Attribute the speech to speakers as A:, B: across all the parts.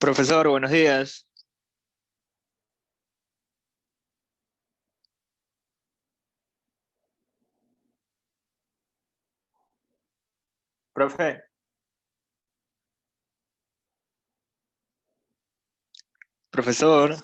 A: Profesor, buenos días. Profe, profesor,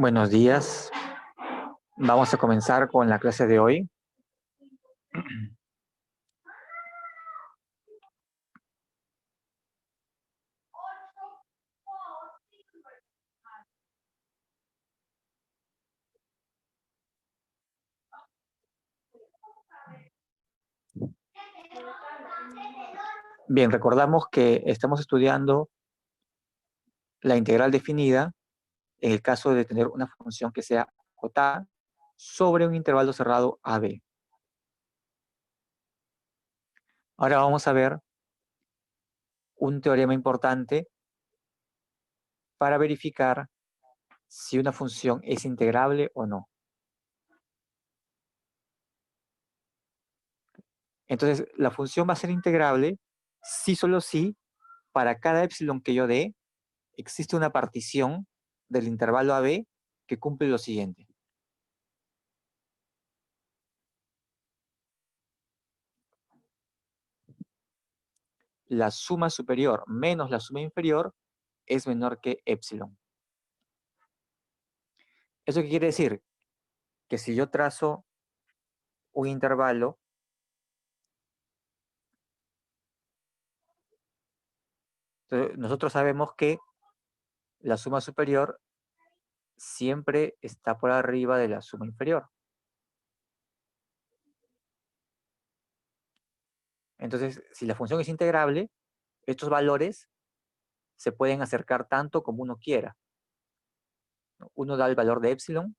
B: Buenos días. Vamos a comenzar con la clase de hoy. Bien, recordamos que estamos estudiando la integral definida en el caso de tener una función que sea acotada sobre un intervalo cerrado AB. Ahora vamos a ver un teorema importante para verificar si una función es integrable o no. Entonces, la función va a ser integrable si solo si para cada epsilon que yo dé existe una partición del intervalo AB que cumple lo siguiente. La suma superior menos la suma inferior es menor que epsilon. ¿Eso qué quiere decir? Que si yo trazo un intervalo nosotros sabemos que la suma superior siempre está por arriba de la suma inferior. Entonces, si la función es integrable, estos valores se pueden acercar tanto como uno quiera. Uno da el valor de epsilon.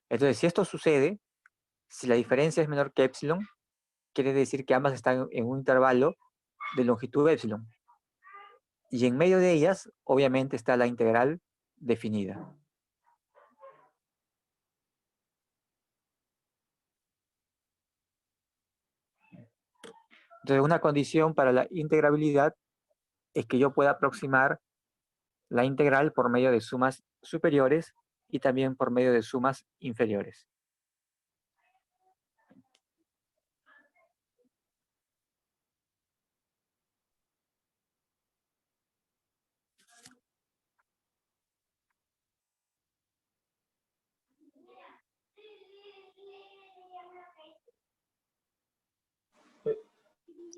B: Entonces, si esto sucede, si la diferencia es menor que epsilon, quiere decir que ambas están en un intervalo de longitud epsilon. Y en medio de ellas, obviamente, está la integral definida. Entonces, una condición para la integrabilidad es que yo pueda aproximar la integral por medio de sumas superiores y también por medio de sumas inferiores.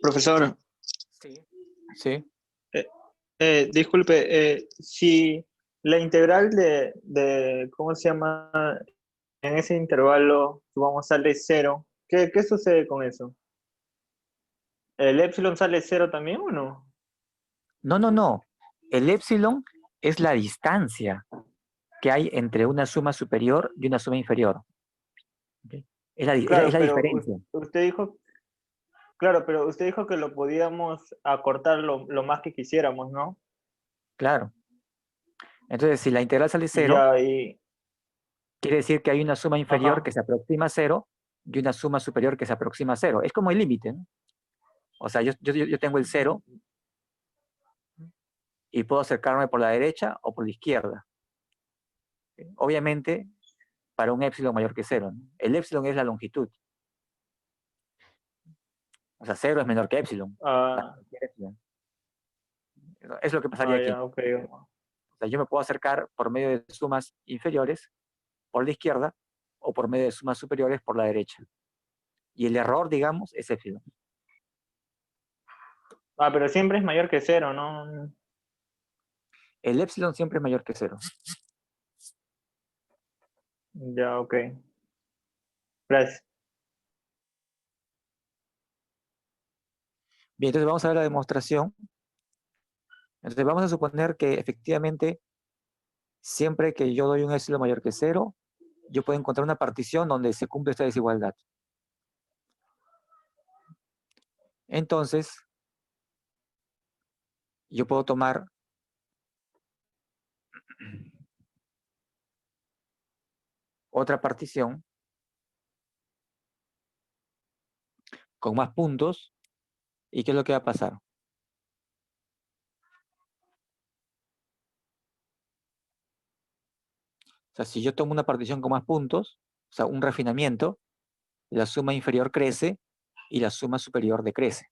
A: Profesor,
B: Sí. Sí.
A: disculpe, si la integral ¿cómo se llama? En ese intervalo, vamos, sale cero, ¿qué sucede con eso? ¿El epsilon sale cero también o no?
B: No, no, no. El epsilon es la distancia que hay entre una suma superior y una suma inferior. ¿Okay? Es
A: Claro,
B: la
A: pero
B: diferencia.
A: usted dijo, claro, pero usted dijo que lo podíamos acortar lo más que quisiéramos, ¿no?
B: Claro. Entonces, si la integral sale
A: Y
B: cero,
A: ya, y,
B: quiere decir que hay una suma inferior
A: ajá.
B: que se aproxima a cero y una suma superior que se aproxima a cero. Es como el límite, ¿no? O sea, yo tengo el cero y puedo acercarme por la derecha o por la izquierda. Obviamente, para un epsilon mayor que cero, ¿no? El epsilon es la longitud. O sea, cero es menor que epsilon. Para
A: Ah,
B: cualquier epsilon. Es lo que pasaría aquí.
A: ya, ok.
B: O sea, yo me puedo acercar por medio de sumas inferiores por la izquierda o por medio de sumas superiores por la derecha. Y el error, digamos, es epsilon.
A: Ah, pero siempre es mayor que cero, ¿no?
B: El epsilon siempre es mayor que cero.
A: Ya, ok. Gracias.
B: Bien, entonces vamos a ver la demostración. Entonces vamos a suponer que efectivamente siempre que yo doy un epsilon mayor que cero, yo puedo encontrar una partición donde se cumple esta desigualdad. Entonces, yo puedo tomar otra partición con más puntos. ¿Y qué es lo que va a pasar? O sea, si yo tomo una partición con más puntos, o sea, un refinamiento, la suma inferior crece y la suma superior decrece.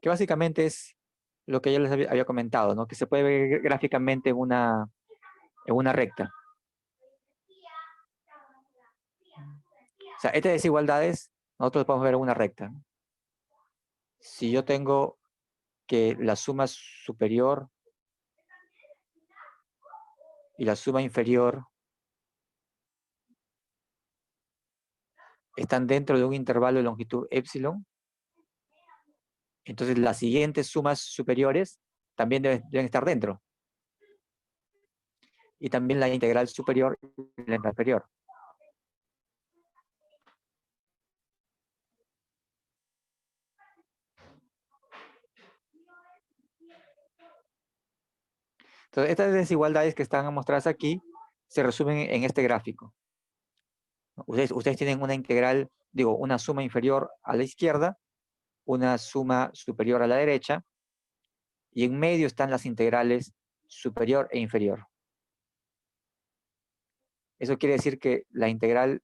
B: Que básicamente es lo que ya les había comentado, ¿no? Que se puede ver gráficamente en una recta. sea, estas desigualdades nosotros podemos ver en una recta, ¿no? Si yo tengo que la suma superior y la suma inferior están dentro de un intervalo de longitud epsilon, entonces las siguientes sumas superiores también deben estar dentro. Y también la integral superior y la inferior. Entonces, estas desigualdades que están mostradas aquí se resumen en este gráfico. Ustedes tienen una integral, digo, una suma inferior a la izquierda, una suma superior a la derecha, y en medio están las integrales superior e inferior. Eso quiere decir que la integral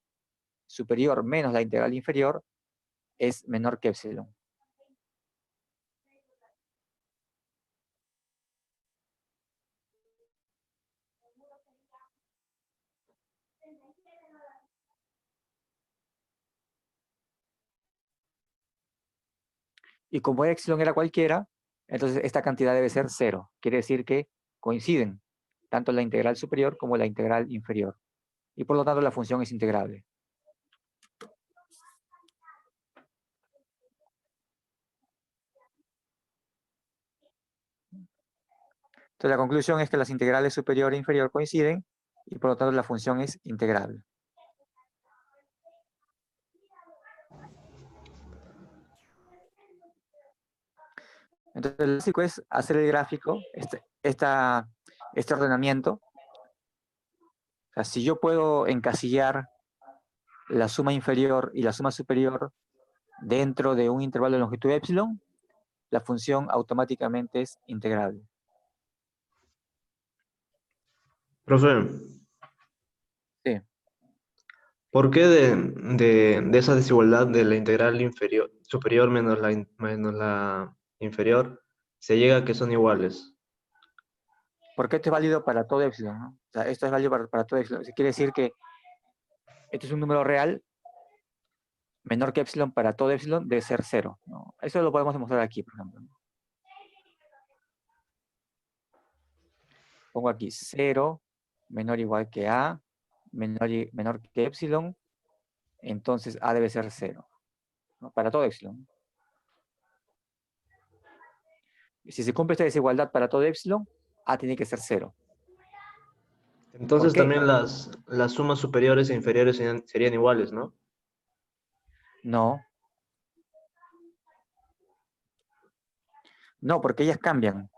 B: superior menos la integral inferior es menor que epsilon. Y como epsilon era cualquiera, entonces esta cantidad debe ser 0. Quiere decir que coinciden tanto la integral superior como la integral inferior. Y por lo tanto la función es integrable. Entonces la conclusión es que las integrales superior e inferior coinciden y por lo tanto la función es integrable. Entonces lo básico es hacer el gráfico, este ordenamiento. O sea, si yo puedo encasillar la suma inferior y la suma superior dentro de un intervalo de longitud epsilon, la función automáticamente es integrable.
C: Profe,
B: Sí.
C: ¿por qué de esa desigualdad de la integral inferior, superior menos la inferior se llega a que son iguales?
B: Porque esto es válido para todo epsilon, ¿no? O sea, esto es válido para todo epsilon. Quiere decir que esto es un número real menor que epsilon para todo epsilon debe ser 0, ¿no? Eso lo podemos demostrar aquí, por ejemplo. Pongo aquí 0 menor o igual que a menor que epsilon, entonces a debe ser 0, ¿no? Para todo epsilon. Y si se cumple esta desigualdad para todo epsilon, a tiene que ser 0. ¿Por
C: Entonces
B: qué?
C: también las sumas superiores e inferiores serían iguales, ¿no?
B: No. No, porque ellas cambian.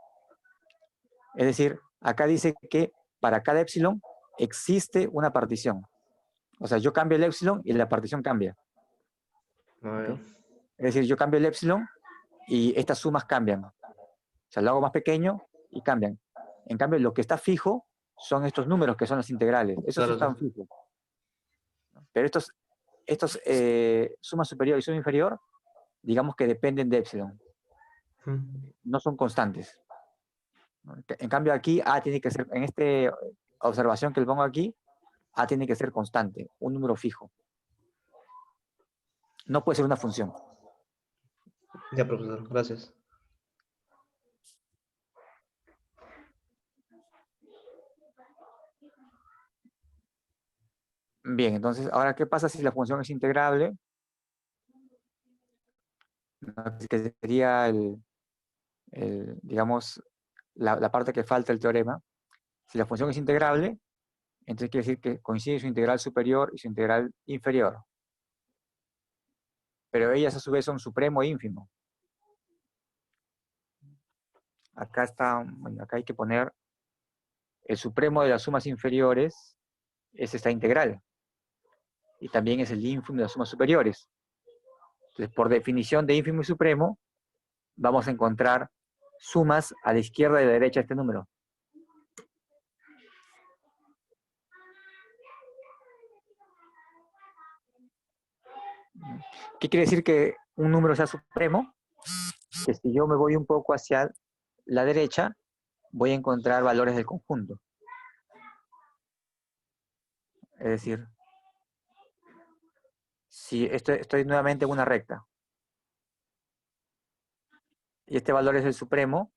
B: Es decir, acá dice que para cada epsilon existe una partición. O sea, yo cambio el epsilon y la partición cambia.
C: Ah,
B: ¿Okay?
C: ya.
B: Es decir, yo cambio el epsilon y estas sumas cambian. O sea, lo hago más pequeño y cambian. En cambio, lo que está fijo son estos números que son las integrales. Esos sí
C: Claro, sí.
B: están fijos. Pero estos suma superior y suma inferior, digamos que dependen de epsilon.
C: Ujú.
B: No son constantes. En cambio, aquí A tiene que ser, en esta observación que le pongo aquí, A tiene que ser constante, un número fijo. No puede ser una función.
C: Ya, profesor, gracias.
B: Bien, entonces, ahora, ¿qué pasa si la función es integrable? Que sería digamos, la parte que falta del teorema. Si la función es integrable, entonces quiere decir que coincide su integral superior y su integral inferior. Pero ellas a su vez son supremo e ínfimo. Acá está, bueno, acá hay que poner el supremo de las sumas inferiores, es esta integral. Y también es el ínfimo de las sumas superiores. Entonces, por definición de ínfimo y supremo, vamos a encontrar sumas a la izquierda y a la derecha de este número. ¿Qué quiere decir que un número sea supremo? Que si yo me voy un poco hacia la derecha, voy a encontrar valores del conjunto. Es decir, si estoy nuevamente en una recta y este valor es el supremo,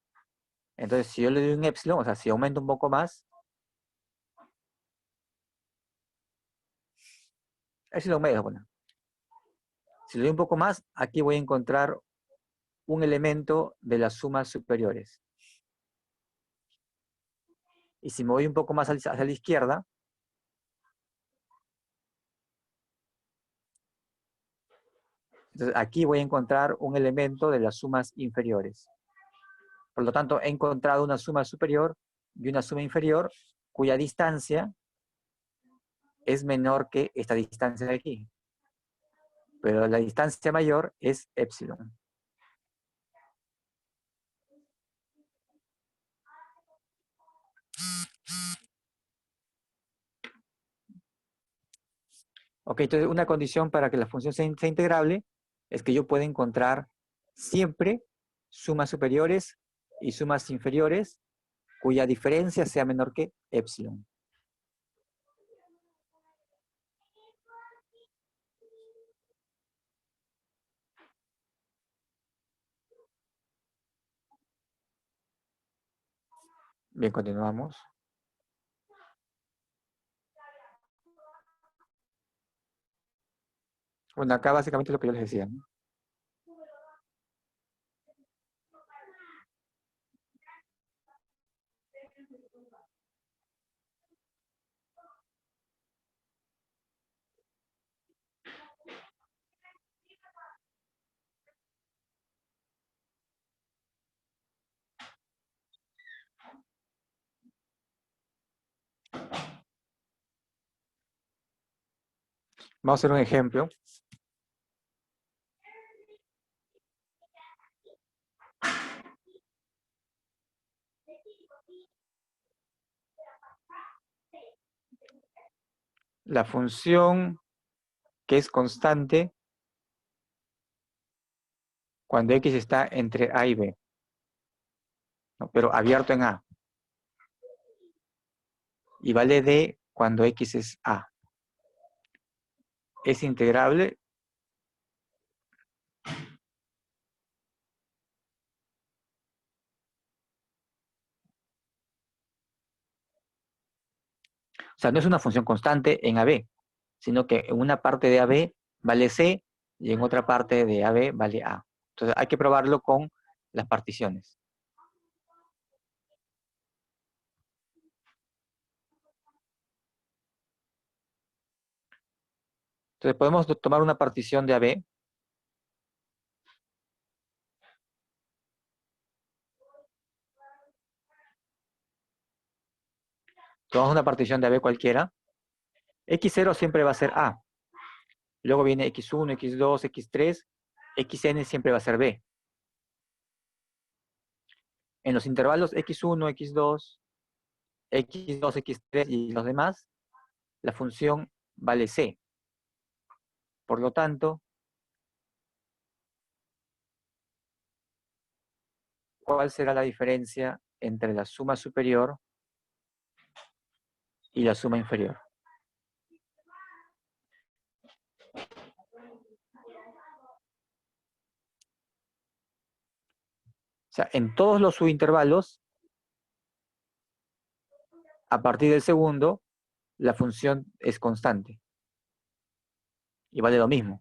B: entonces si yo le doy un epsilon, o sea, si aumento un poco más, epsilon medio, bueno. Si le doy un poco más, aquí voy a encontrar un elemento de las sumas superiores. Y si me voy un poco más hacia la izquierda, entonces aquí voy a encontrar un elemento de las sumas inferiores. Por lo tanto, he encontrado una suma superior y una suma inferior cuya distancia es menor que esta distancia de aquí. Pero la distancia mayor es epsilon. Ok, entonces una condición para que la función sea integrable es que yo pueda encontrar siempre sumas superiores y sumas inferiores cuya diferencia sea menor que epsilon. Bien, continuamos. Bueno, acá básicamente lo que yo les decía, ¿no? Vamos a hacer un ejemplo. La función que es constante cuando x está entre a y b, ¿no? Pero abierto en a. Y vale d cuando x es a. Es integrable. O sea, no es una función constante en AB, sino que en una parte de AB vale C y en otra parte de AB vale A. Entonces hay que probarlo con las particiones. Entonces podemos tomar una partición de AB. Tomamos una partición de AB cualquiera. X0 siempre va a ser A. Luego viene X1, X2, X3. Xn siempre va a ser B. En los intervalos X1, X2, X2, X3 y los demás, la función vale C. Por lo tanto, ¿cuál será la diferencia entre la suma superior y la suma inferior? O sea, en todos los subintervalos, a partir del segundo, la función es constante. Y vale lo mismo.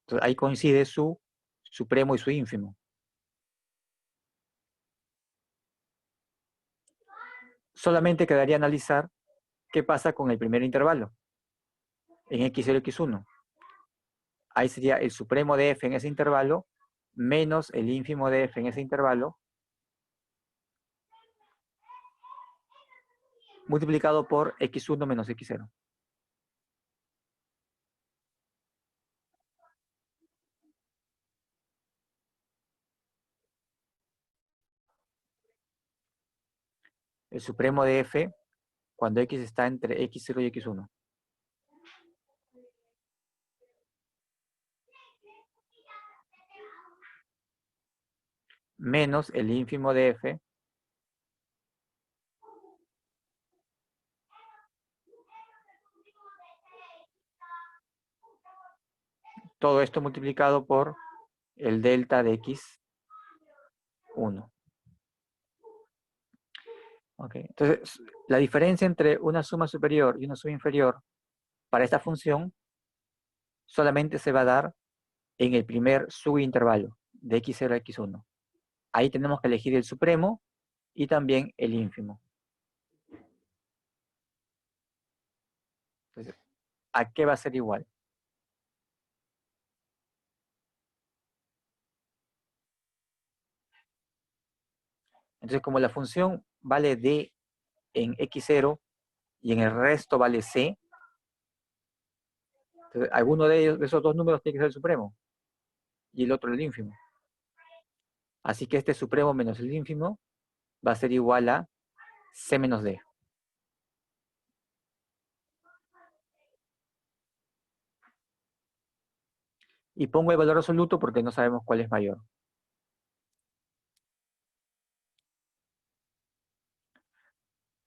B: Entonces ahí coincide su supremo y su ínfimo. Solamente quedaría analizar qué pasa con el primer intervalo, en x0, x1. Ahí sería el supremo de f en ese intervalo, menos el ínfimo de f en ese intervalo, multiplicado por x1 menos x0. El supremo de f cuando x está entre x0 y x1. Menos el ínfimo de f todo esto multiplicado por el delta de x1. Okay. Entonces, la diferencia entre una suma superior y una suma inferior para esta función solamente se va a dar en el primer subintervalo de x0 a x1. Ahí tenemos que elegir el supremo y también el ínfimo. Entonces, ¿a qué va a ser igual? Entonces, como la función vale d en x0 y en el resto vale c, entonces, alguno de ellos, de esos dos números tiene que ser el supremo y el otro el ínfimo. Así que este supremo menos el ínfimo va a ser igual a c menos d. Y pongo el valor absoluto porque no sabemos cuál es mayor.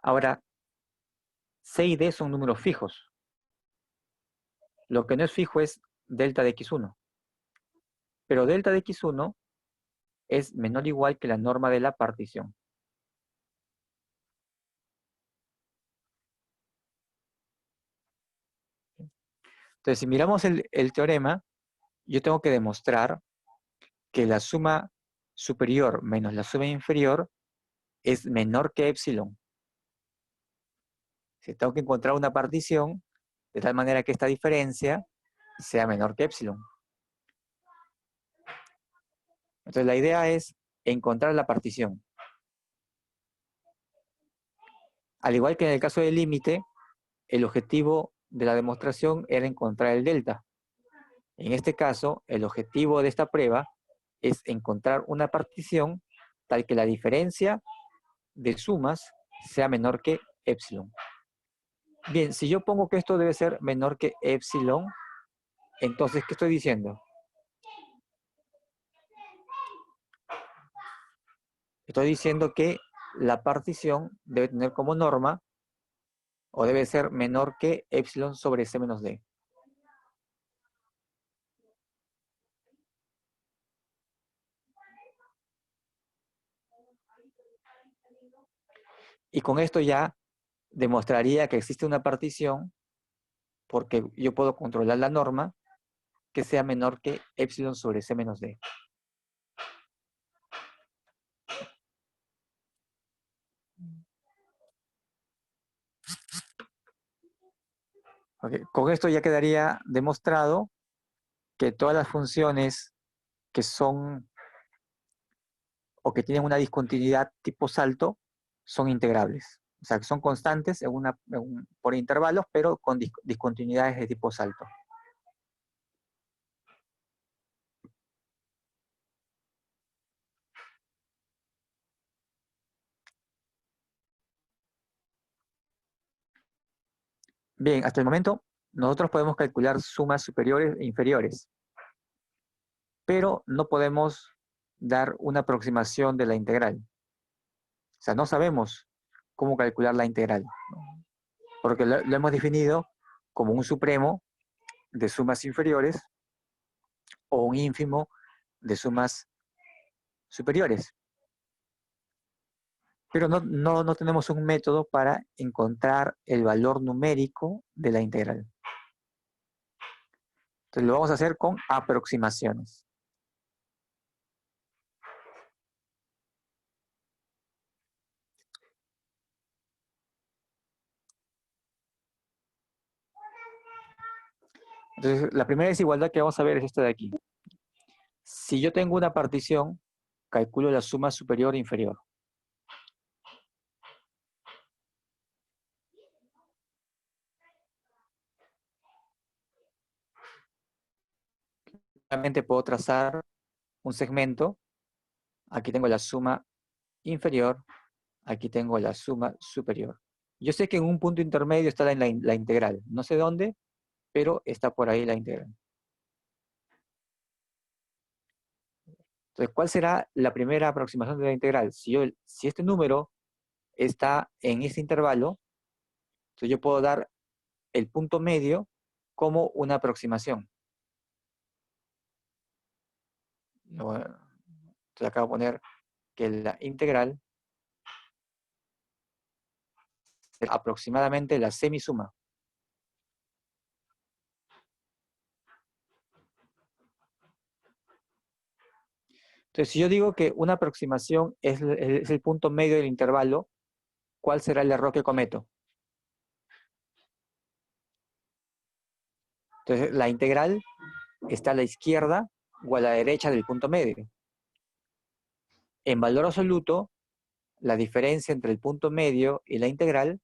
B: Ahora, c y d son números fijos. Lo que no es fijo es delta de x1. Pero delta de x1 es menor o igual que la norma de la partición. Entonces, si miramos el teorema, yo tengo que demostrar que la suma superior menos la suma inferior es menor que epsilon. Si tengo que encontrar una partición de tal manera que esta diferencia sea menor que epsilon. Entonces, la idea es encontrar la partición. Al igual que en el caso del límite, el objetivo de la demostración era encontrar el delta. En este caso, el objetivo de esta prueba es encontrar una partición tal que la diferencia de sumas sea menor que epsilon. Bien, si yo pongo que esto debe ser menor que epsilon, entonces, ¿qué estoy diciendo? Estoy diciendo que la partición debe tener como norma o debe ser menor que epsilon sobre c menos d. Y con esto ya demostraría que existe una partición porque yo puedo controlar la norma que sea menor que epsilon sobre c menos d. Okay. Con esto ya quedaría demostrado que todas las funciones que son o que tienen una discontinuidad tipo salto son integrables. O sea, que son constantes por intervalos, pero con discontinuidades de tipo salto. Bien, hasta el momento nosotros podemos calcular sumas superiores e inferiores, pero no podemos dar una aproximación de la integral. O sea, no sabemos cómo calcular la integral, ¿no? Porque lo hemos definido como un supremo de sumas inferiores o un ínfimo de sumas superiores. Pero no tenemos un método para encontrar el valor numérico de la integral. Entonces lo vamos a hacer con aproximaciones. Entonces la primera desigualdad que vamos a ver es esta de aquí. Si yo tengo una partición, calculo la suma superior e inferior. Realmente puedo trazar un segmento. Aquí tengo la suma inferior, aquí tengo la suma superior. Yo sé que en un punto intermedio está la integral. No sé dónde, pero está por ahí la integral. Entonces, ¿cuál será la primera aproximación de la integral? Si este número está en este intervalo, entonces yo puedo dar el punto medio como una aproximación. Entonces acá voy a poner que la integral es aproximadamente la semisuma. Entonces, si yo digo que una aproximación es el punto medio del intervalo, ¿cuál será el error que cometo? Entonces, la integral está a la izquierda o a la derecha del punto medio. En valor absoluto, la diferencia entre el punto medio y la integral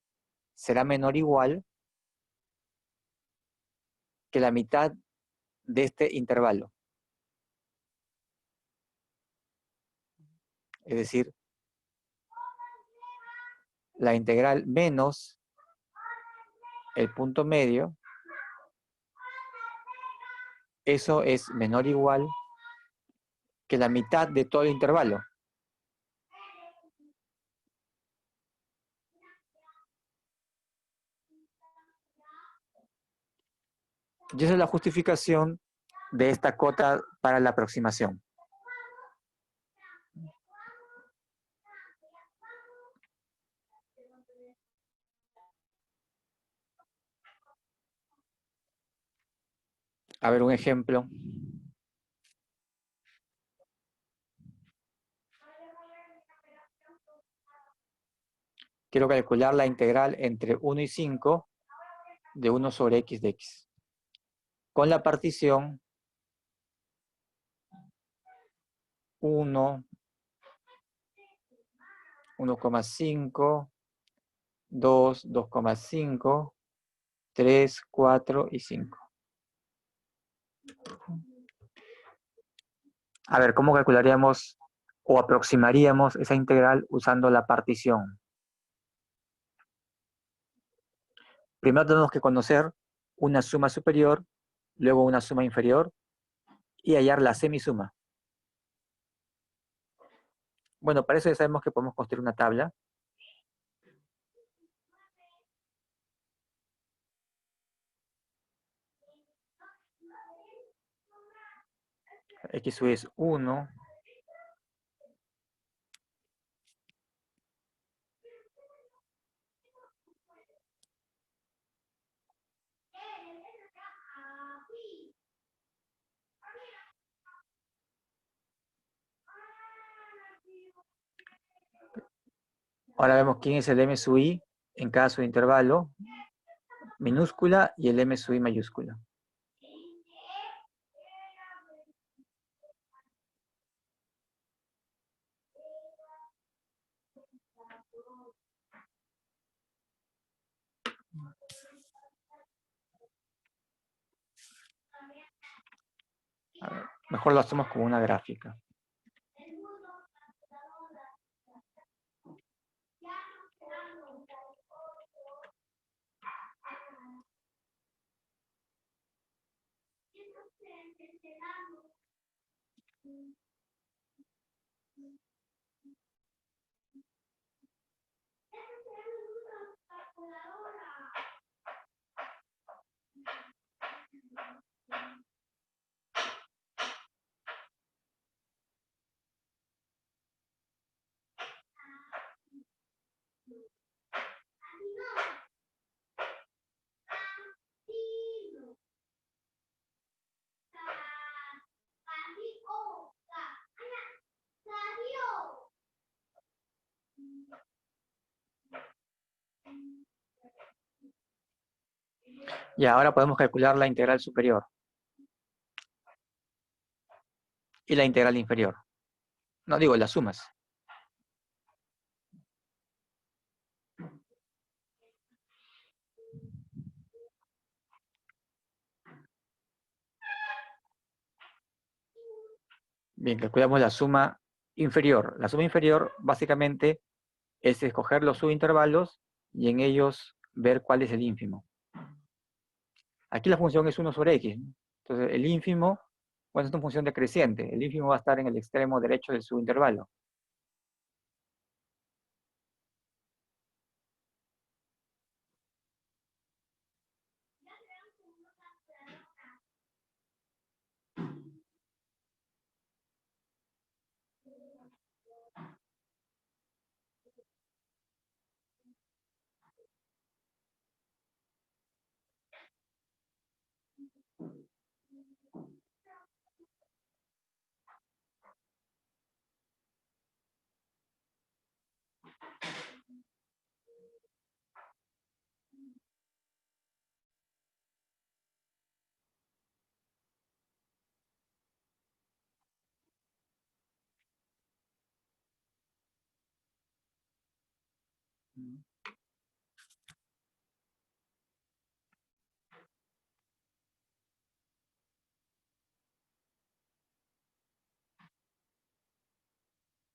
B: será menor o igual que la mitad de este intervalo. Es decir, la integral menos el punto medio, eso es menor o igual que la mitad de todo el intervalo. Y esa es la justificación de esta cota para la aproximación. A ver, un ejemplo. Quiero calcular la integral entre 1 y 5 de 1 sobre x de x. Con la partición 1, 1,5, 2, 2,5, 3, 4 y 5. A ver, ¿cómo calcularíamos o aproximaríamos esa integral usando la partición? Primero tenemos que conocer una suma superior, luego una suma inferior y hallar la semisuma. Bueno, para eso ya sabemos que podemos construir una tabla. X es 1. Ahora vemos quién es el m sub i en cada subintervalo minúscula y el m sub i mayúscula. A ver, mejor lo hacemos como una gráfica. Y ahora podemos calcular la integral superior y la integral inferior. No digo las sumas. Bien, calculamos la suma inferior. La suma inferior básicamente es escoger los subintervalos y en ellos ver cuál es el ínfimo. Aquí la función es 1 sobre x, ¿no? Entonces el ínfimo, bueno, es una función decreciente. El ínfimo va a estar en el extremo derecho del subintervalo.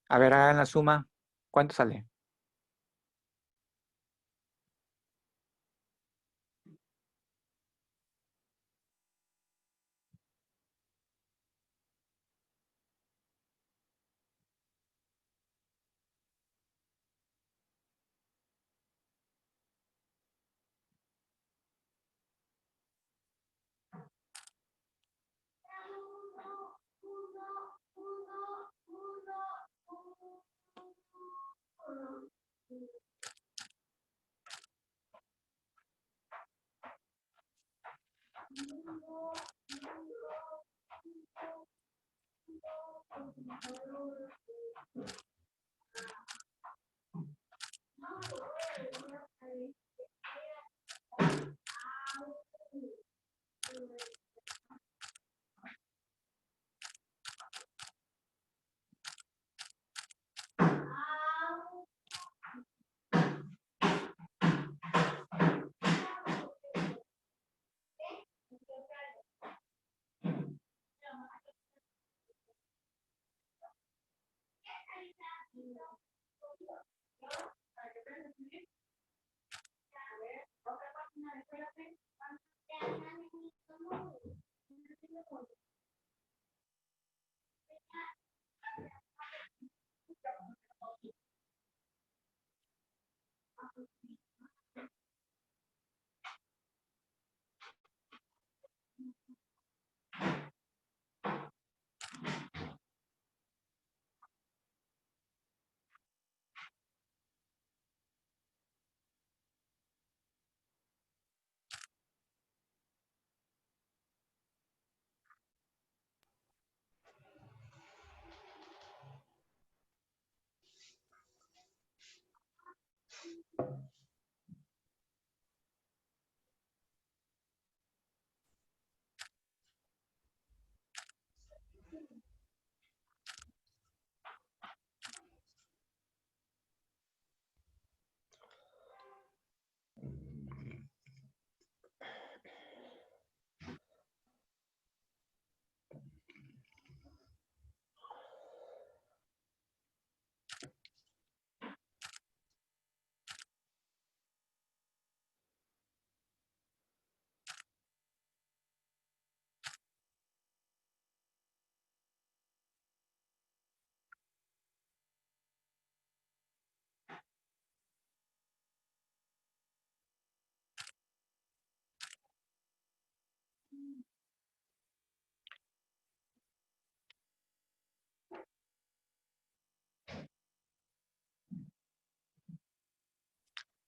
B: A ver, hagan la suma. ¿Cuánto sale?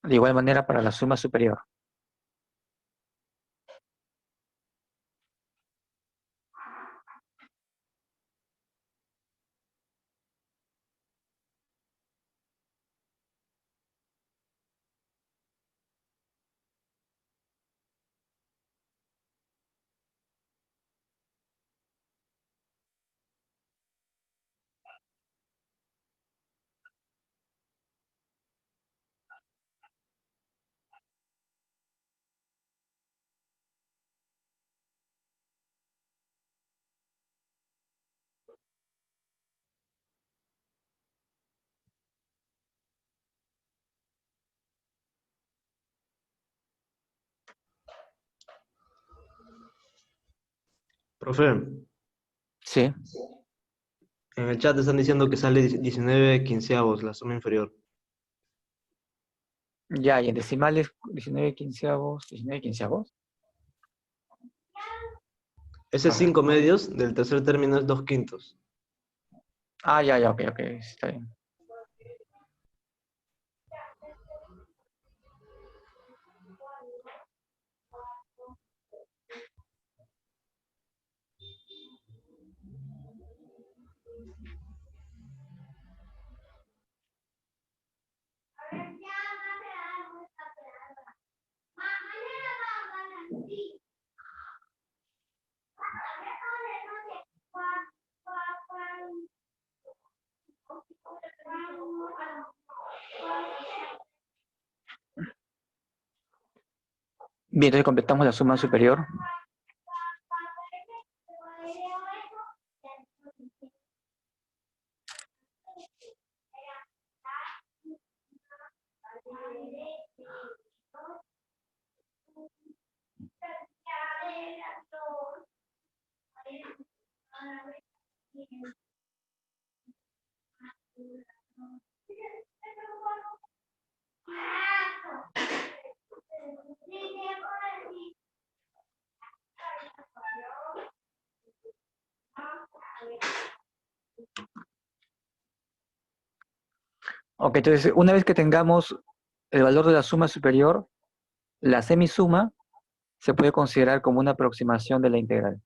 B: De igual manera para la suma superior.
C: Profe,
B: Sí.
C: en el chat están diciendo que sale 19 quinceavos, la suma inferior.
B: Ya, y en decimales 19 quinceavos, 19 quinceavos.
C: Ese
B: A ver.
C: 5 medios del tercer término es 2 quintos.
B: Ah, ya, ya, ok, ok, está bien. Bien, entonces completamos la suma superior. Ok, entonces una vez que tengamos el valor de la suma superior, la semisuma se puede considerar como una aproximación de la integral.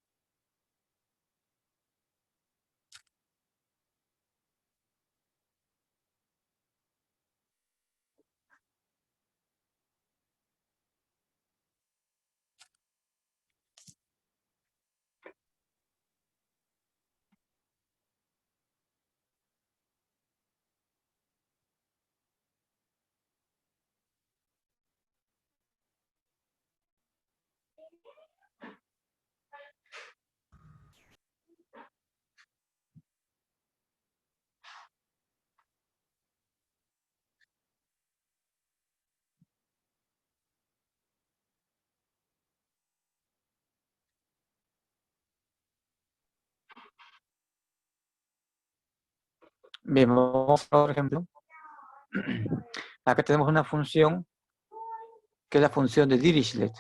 B: Bien, vamos a otro ejemplo. Acá tenemos una función que es la función de Dirichlet.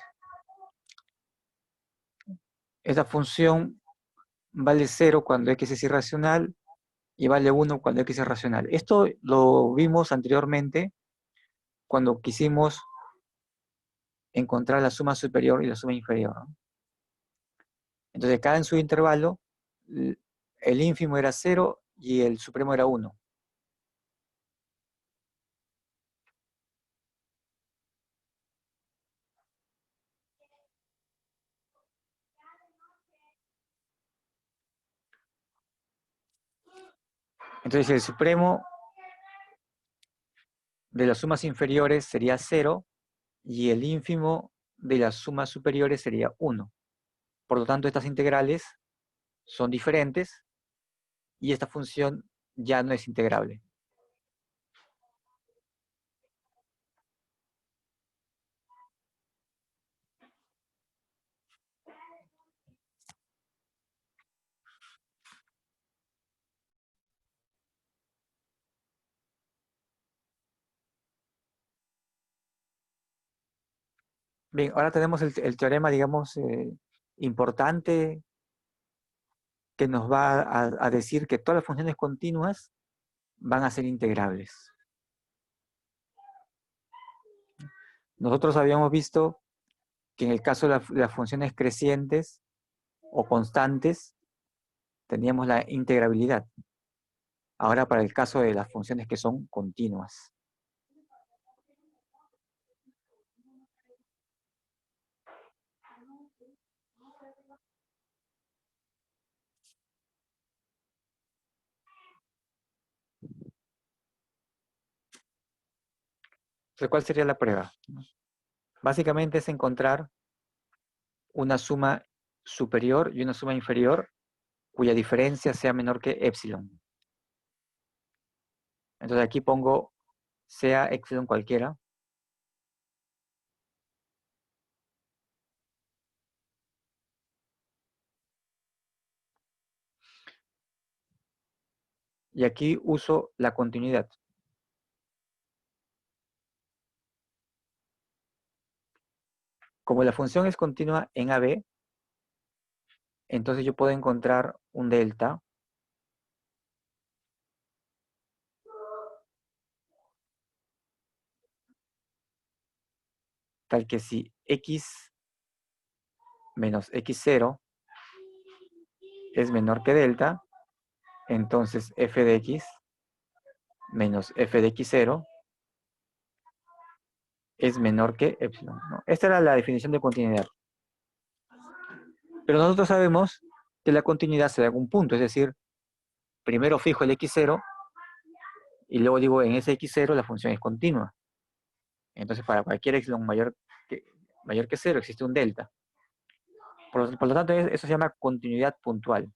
B: Esa función vale 0 cuando x es irracional y vale 1 cuando x es racional. Esto lo vimos anteriormente cuando quisimos encontrar la suma superior y la suma inferior, ¿no? Entonces, cada en su intervalo, el ínfimo era 0 y el supremo era 1. Entonces, el supremo de las sumas inferiores sería 0 y el ínfimo de las sumas superiores sería 1. Por lo tanto, estas integrales son diferentes y esta función ya no es integrable. Bien, ahora tenemos el teorema, digamos, importante que nos va a decir que todas las funciones continuas van a ser integrables. Nosotros habíamos visto que en el caso de las funciones crecientes o constantes, teníamos la integrabilidad. Ahora para el caso de las funciones que son continuas. Entonces, ¿cuál sería la prueba? Básicamente es encontrar una suma superior y una suma inferior cuya diferencia sea menor que epsilon. Entonces aquí pongo sea epsilon cualquiera. Y aquí uso la continuidad. Como la función es continua en AB, entonces yo puedo encontrar un delta tal que si x menos x0 es menor que delta, entonces f de x menos f de x0 es menor que epsilon, ¿no? Esta era la definición de continuidad. Pero nosotros sabemos que la continuidad se da en un punto, es decir, primero fijo el x0 y luego digo en ese x0 la función es continua. Entonces para cualquier epsilon mayor mayor que 0, existe un delta. Por lo tanto, eso se llama continuidad puntual.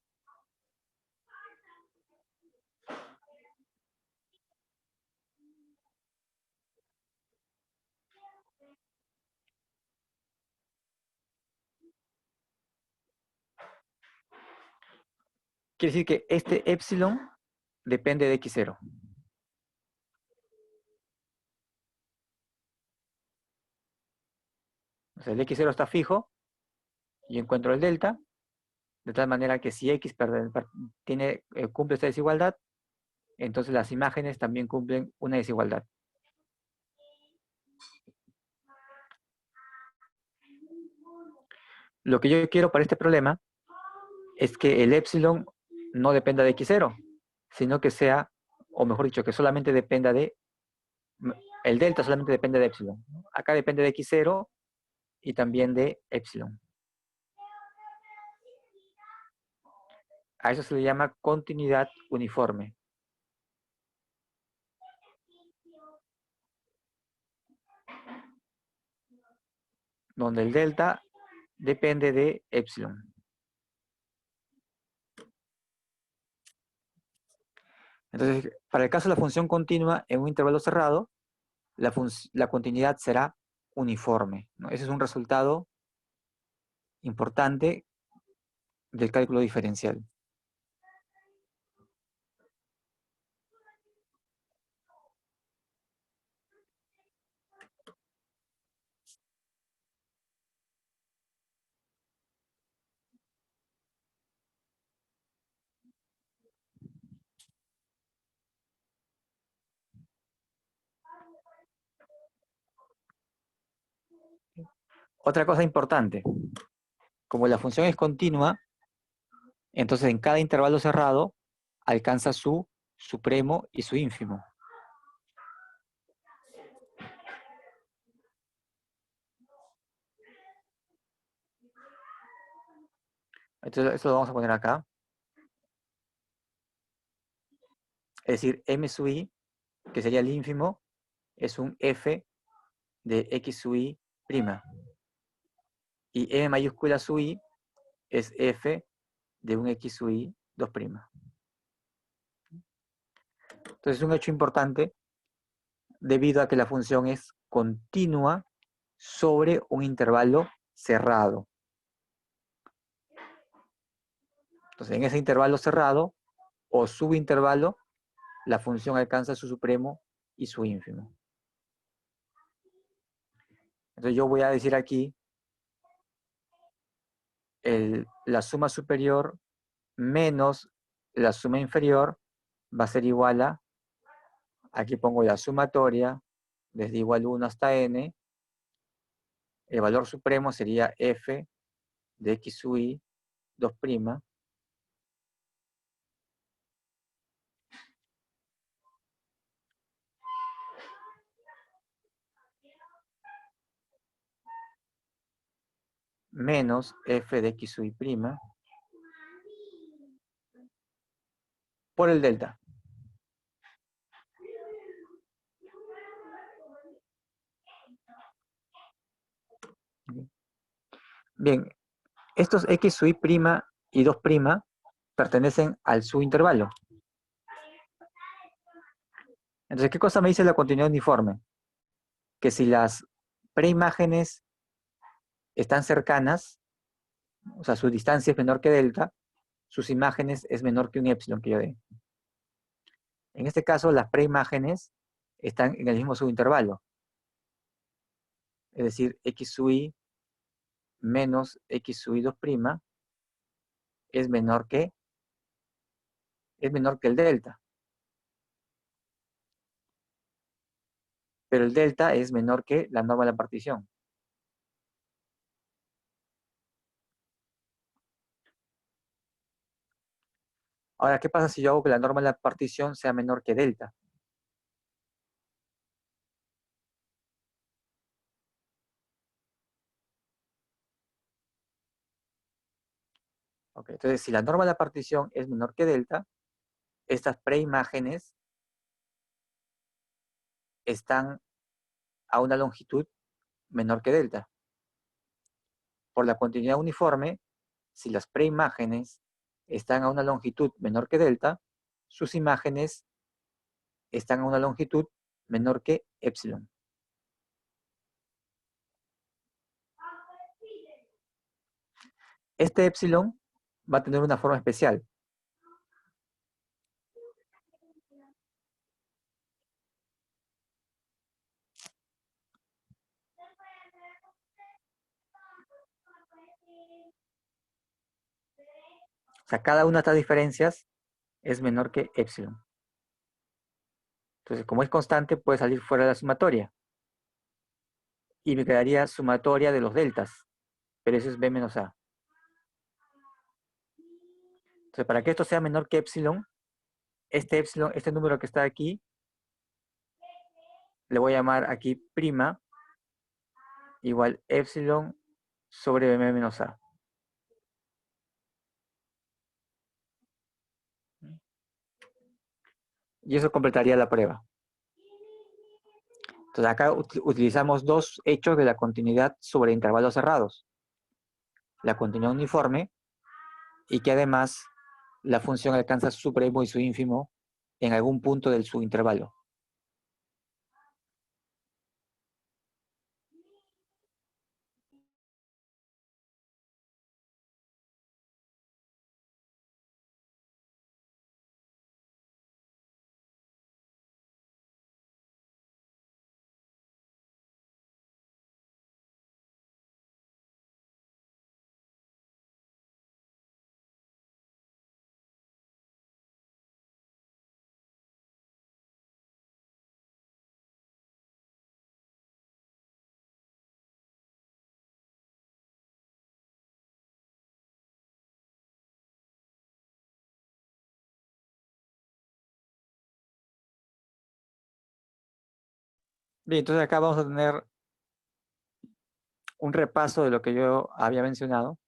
B: Quiere decir que este epsilon depende de x0. O sea, el x0 está fijo y encuentro el delta, de tal manera que si x cumple esta desigualdad, entonces las imágenes también cumplen una desigualdad. Lo que yo quiero para este problema es que el epsilon no dependa de x0, sino que sea, o mejor dicho, que solamente dependa de, el delta solamente depende de epsilon. Acá depende de x0 y también de epsilon. A eso se le llama continuidad uniforme. Donde el delta depende de epsilon. Entonces, para el caso de la función continua en un intervalo cerrado, la continuidad será uniforme, ¿no? Ese es un resultado importante del cálculo diferencial. Otra cosa importante, como la función es continua, entonces en cada intervalo cerrado alcanza su supremo y su ínfimo. Entonces eso lo vamos a poner acá. Es decir, m sub i, que sería el ínfimo, es un f de x sub i prima. Y m mayúscula sub i es f de un x sub i 2 prima. Entonces es un hecho importante debido a que la función es continua sobre un intervalo cerrado. Entonces en ese intervalo cerrado o subintervalo, la función alcanza su supremo y su ínfimo. Entonces yo voy a decir aquí la suma superior menos la suma inferior va a ser igual a, aquí pongo la sumatoria, desde igual 1 hasta n, el valor supremo sería f de x sub i 2 prima, menos f de x sub i prima, por el delta. Bien, estos x sub i prima y 2 prima pertenecen al subintervalo. Entonces, ¿qué cosa me dice la continuidad uniforme? Que si las preimágenes están cercanas, o sea, su distancia es menor que delta, sus imágenes es menor que un epsilon que yo dé. En este caso, las preimágenes están en el mismo subintervalo. Es decir, x sub i menos x sub i 2 prima es menor que el delta. Pero el delta es menor que la norma de la partición. Ahora, ¿qué pasa si yo hago que la norma de la partición sea menor que delta? Okay, entonces, si la norma de la partición es menor que delta, estas preimágenes están a una longitud menor que delta. por la continuidad uniforme, si las preimágenes están a una longitud menor que delta, sus imágenes están a una longitud menor que epsilon. Este epsilon va a tener una forma especial. O sea, cada una de estas diferencias es menor que epsilon. Entonces, como es constante, puede salir fuera de la sumatoria. Y me quedaría sumatoria de los deltas. Pero eso es b menos a. Entonces, para que esto sea menor que epsilon, este número que está aquí, le voy a llamar aquí prima, igual epsilon sobre b menos a. Y eso completaría la prueba. Entonces acá utilizamos dos hechos de la continuidad sobre intervalos cerrados. La continuidad uniforme y que además la función alcanza su supremo y su ínfimo en algún punto del subintervalo. Bien, entonces acá vamos a tener un repaso de lo que yo había mencionado.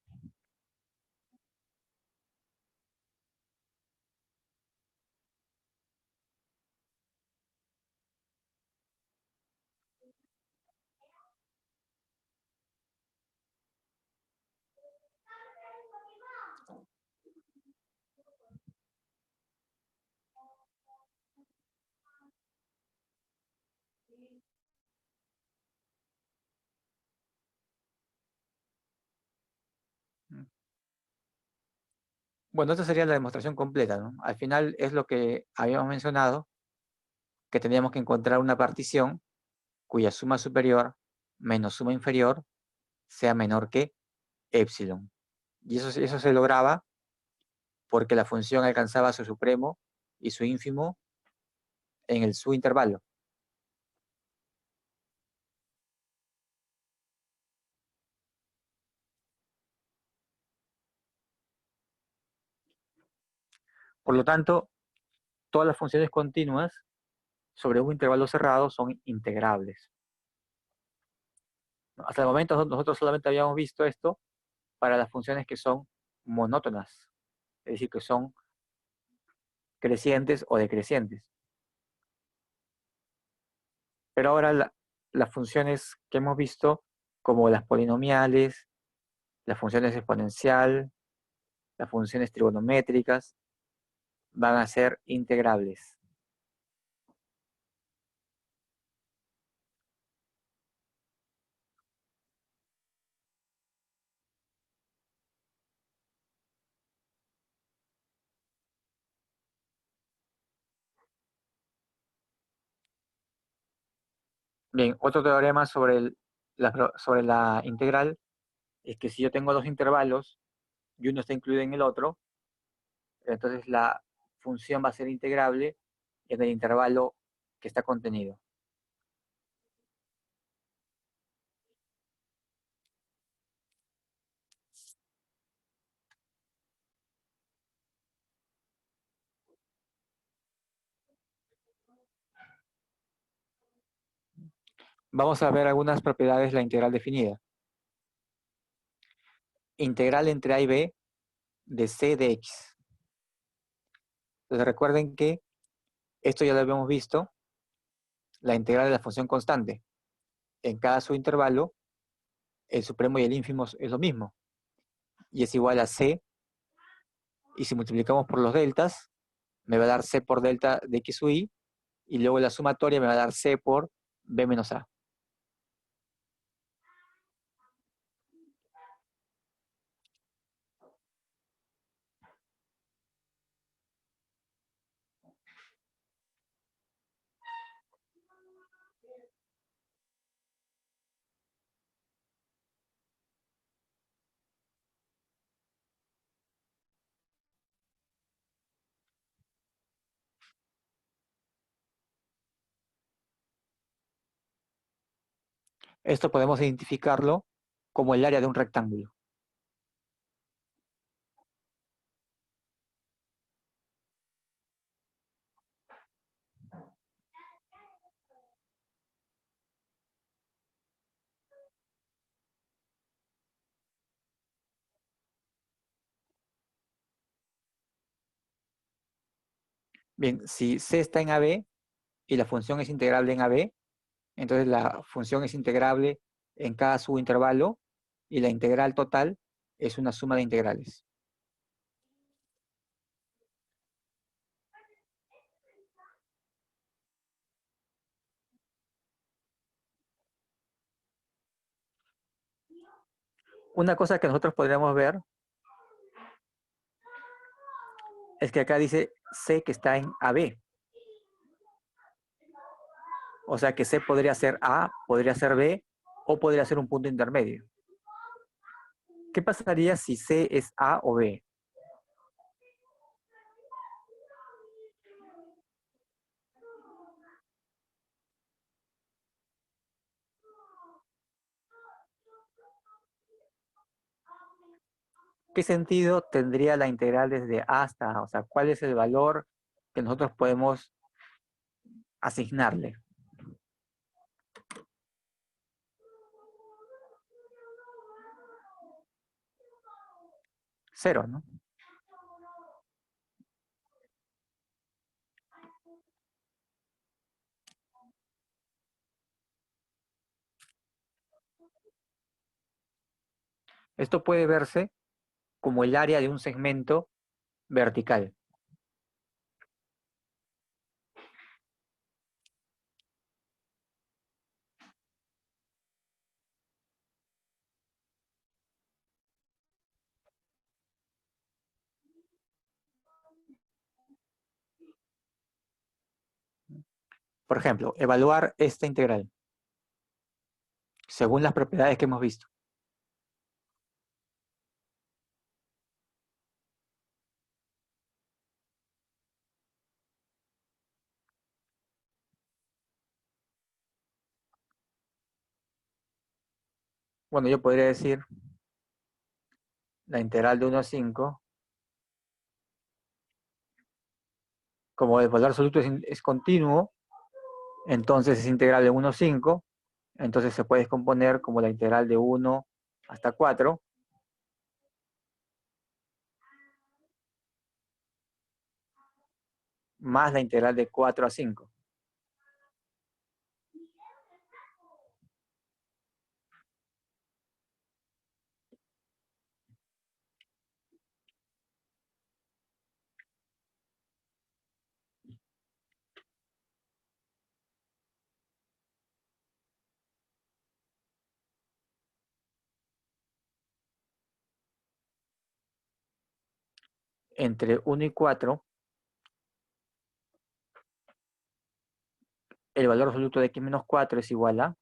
B: Bueno, esta sería la demostración completa, ¿no? Al final es lo que habíamos mencionado, que teníamos que encontrar una partición cuya suma superior menos suma inferior sea menor que epsilon. Y eso se lograba porque la función alcanzaba su supremo y su ínfimo en el subintervalo. Por lo tanto, todas las funciones continuas sobre un intervalo cerrado son integrables. Hasta el momento nosotros solamente habíamos visto esto para las funciones que son monótonas, es decir, que son crecientes o decrecientes. Pero ahora las funciones que hemos visto, como las polinomiales, las funciones exponencial, las funciones trigonométricas, van a ser integrables. Bien, otro teorema sobre la integral es que si yo tengo dos intervalos y uno está incluido en el otro, entonces la función va a ser integrable en el intervalo que está contenido. Vamos a ver algunas propiedades de la integral definida. Integral entre a y b de c de x. Entonces recuerden que esto ya lo habíamos visto, la integral de la función constante. En cada subintervalo el supremo y el ínfimo es lo mismo. Y es igual a C. Y si multiplicamos por los deltas, me va a dar C por delta de X sub I. Y luego la sumatoria me va a dar C por B menos A. Esto podemos identificarlo como el área de un rectángulo. Bien, si C está en AB y la función es integrable en AB, entonces la función es integrable en cada subintervalo y la integral total es una suma de integrales. Una cosa que nosotros podríamos ver es que acá dice C que está en AB. O sea que C podría ser A, podría ser B o podría ser un punto intermedio. ¿Qué pasaría si C es A o B? ¿Qué sentido tendría la integral desde A hasta A? O sea, ¿cuál es el valor que nosotros podemos asignarle? Cero, ¿no? Esto puede verse como el área de un segmento vertical. Por ejemplo, evaluar esta integral según las propiedades que hemos visto. Bueno, yo podría decir la integral de 1 a 5, como el valor absoluto es continuo, entonces es integral de 1 a 5, entonces se puede descomponer como la integral de 1 hasta 4, más la integral de 4 a 5. Entre 1 y 4, el valor absoluto de x menos 4 es igual a...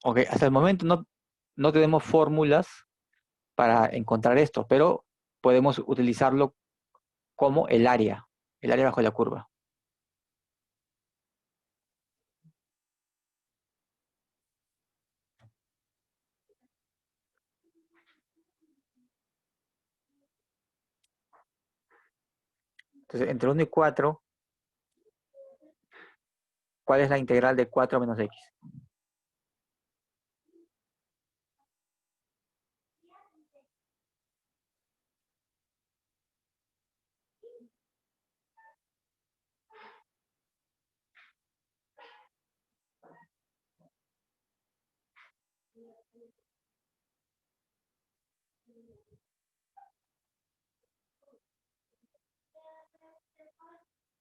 B: Ok, hasta el momento no tenemos fórmulas para encontrar esto, pero podemos utilizarlo como el área bajo la curva. Entonces, entre 1 y 4, ¿cuál es la integral de 4 menos x?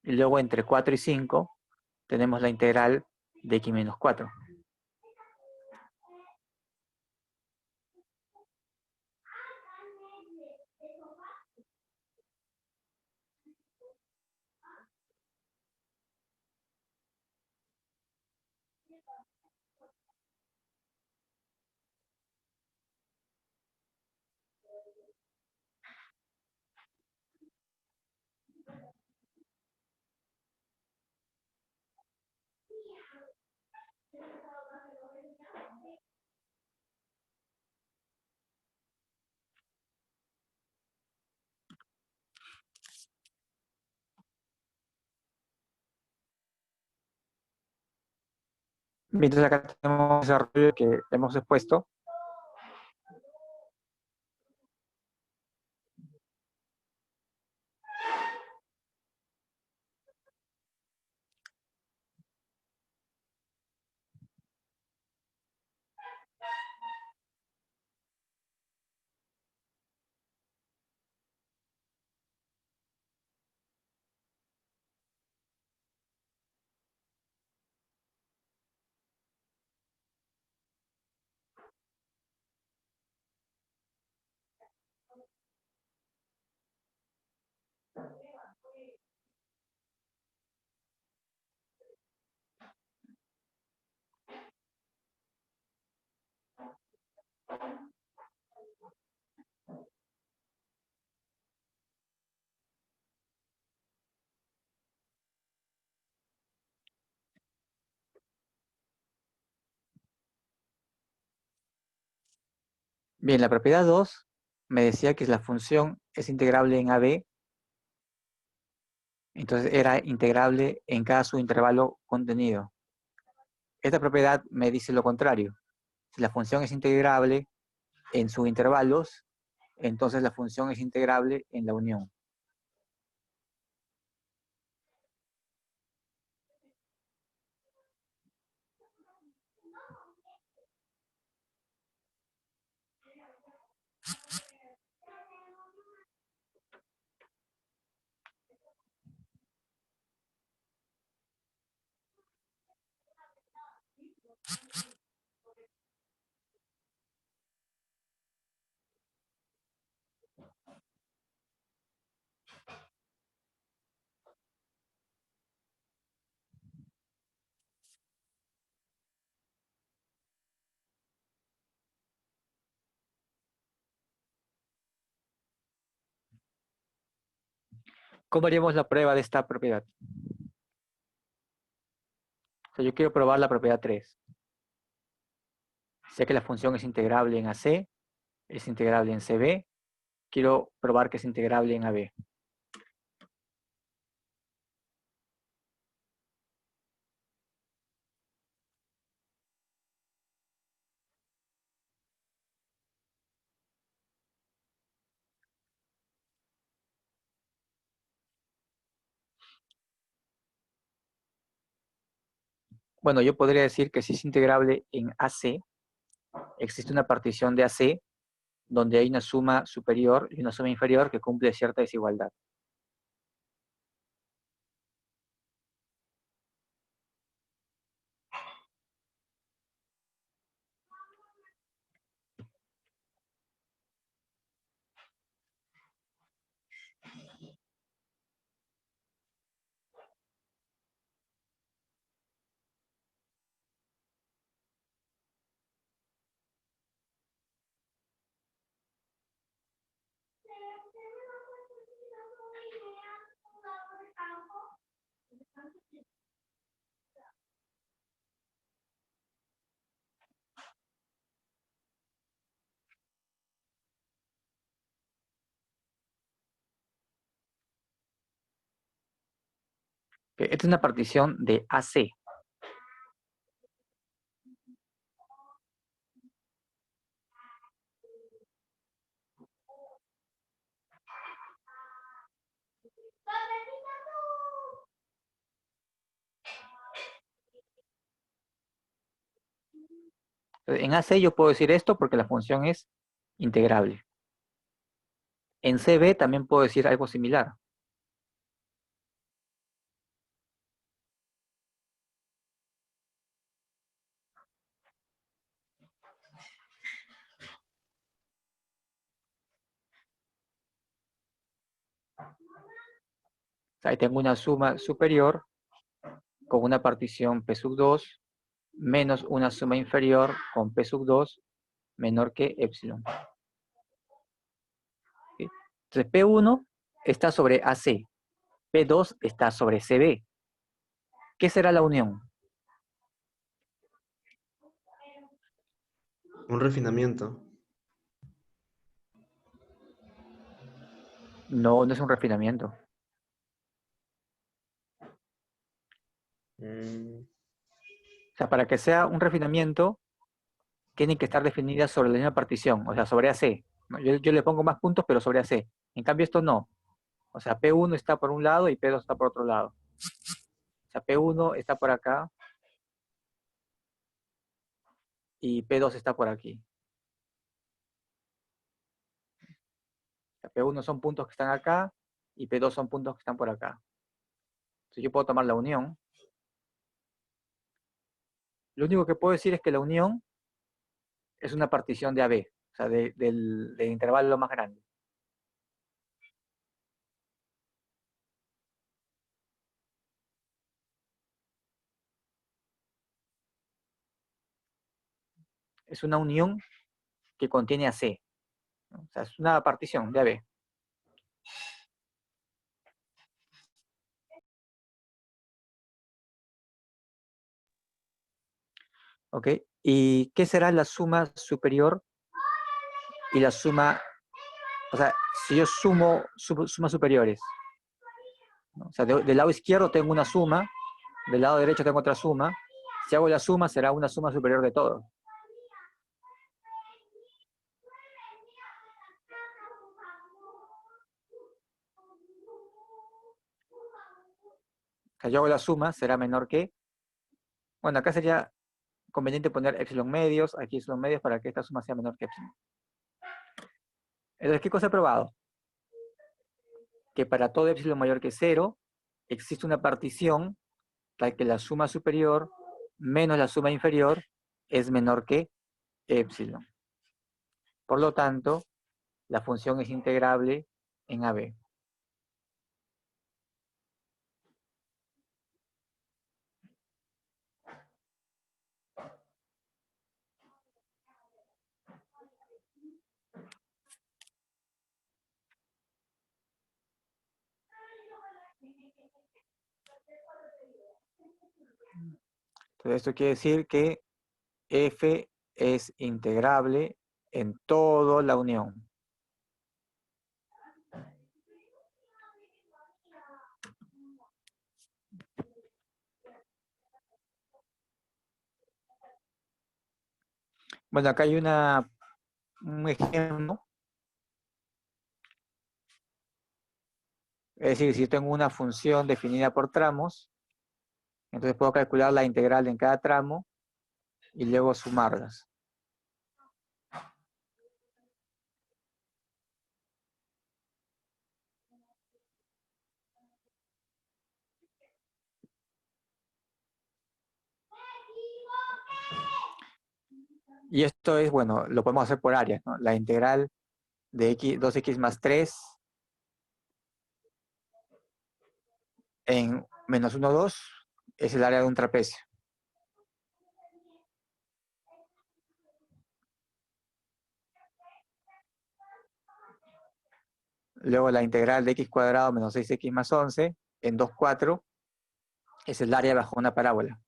B: Y luego entre 4 y 5 tenemos la integral de x menos 4. Bien, entonces acá tenemos el desarrollo que hemos expuesto. Bien, la propiedad 2 me decía que la función es integrable en AB, entonces era integrable en cada subintervalo contenido. Esta propiedad me dice lo contrario. Si la función es integrable en subintervalos, entonces la función es integrable en la unión. ¿Cómo haríamos la prueba de esta propiedad? O sea, yo quiero probar la propiedad 3. Sé que la función es integrable en AC, es integrable en CB. Quiero probar que es integrable en AB. Bueno, yo podría decir que si es integrable en AC, existe una partición de AC donde hay una suma superior y una suma inferior que cumple cierta desigualdad. Esta es una partición de AC. En AC yo puedo decir esto porque la función es integrable. En CB también puedo decir algo similar. Ahí tengo una suma superior con una partición P sub 2 menos una suma inferior con P sub 2 menor que epsilon. ¿Sí? Entonces P1 está sobre AC, P2 está sobre CB. ¿Qué será la unión?
C: Un refinamiento.
B: No, no es un refinamiento.
C: Mm,
B: O sea, para que sea un refinamiento, tienen que estar definidas sobre la misma partición, o sea, sobre AC. Yo le pongo más puntos, pero sobre AC. En cambio, esto no. O sea, P1 está por un lado y P2 está por otro lado. O sea, P1 está por acá y P2 está por aquí. O sea, P1 son puntos que están acá y P2 son puntos que están por acá. Entonces yo puedo tomar la unión. Lo único que puedo decir es que la unión es una partición de AB, o sea, del intervalo más grande. Es una unión que contiene AC, ¿no? O sea, es una partición de AB. ¿Ok? ¿Y qué será la suma superior y la suma, o sea, si yo sumo sumas superiores, ¿no? O sea, del lado izquierdo tengo una suma, del lado derecho tengo otra suma. Si hago la suma, será una suma superior de todo. O sea, yo hago la suma, será menor que, bueno, acá sería conveniente poner epsilon medios, aquí epsilon medios para que esta suma sea menor que epsilon. Entonces, ¿qué cosa he probado? Que para todo epsilon mayor que 0, existe una partición tal que la suma superior menos la suma inferior es menor que epsilon. Por lo tanto, la función es integrable en AB. Entonces, esto quiere decir que F es integrable en toda la unión. Bueno, acá hay un ejemplo. Es decir, si yo tengo una función definida por tramos, entonces puedo calcular la integral en cada tramo y luego sumarlas. Y esto es, bueno, lo podemos hacer por áreas, ¿no? La integral de x, 2x más 3 en menos 1, 2 es el área de un trapecio. Luego la integral de x cuadrado menos 6x más 11 en 2, 4 es el área bajo una parábola.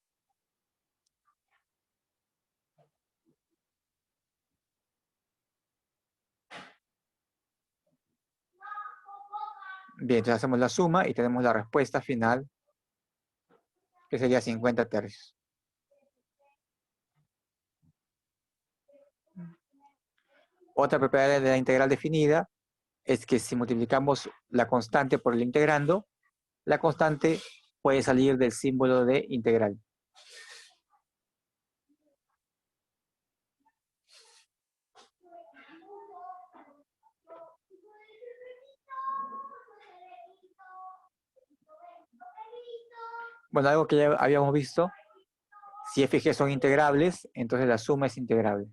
B: Bien, entonces hacemos la suma y tenemos la respuesta final que sería 50 tercios. Otra propiedad de la integral definida es que si multiplicamos la constante por el integrando, la constante puede salir del símbolo de integral. Bueno, algo que ya habíamos visto, si f y g son integrables, entonces la suma es integrable.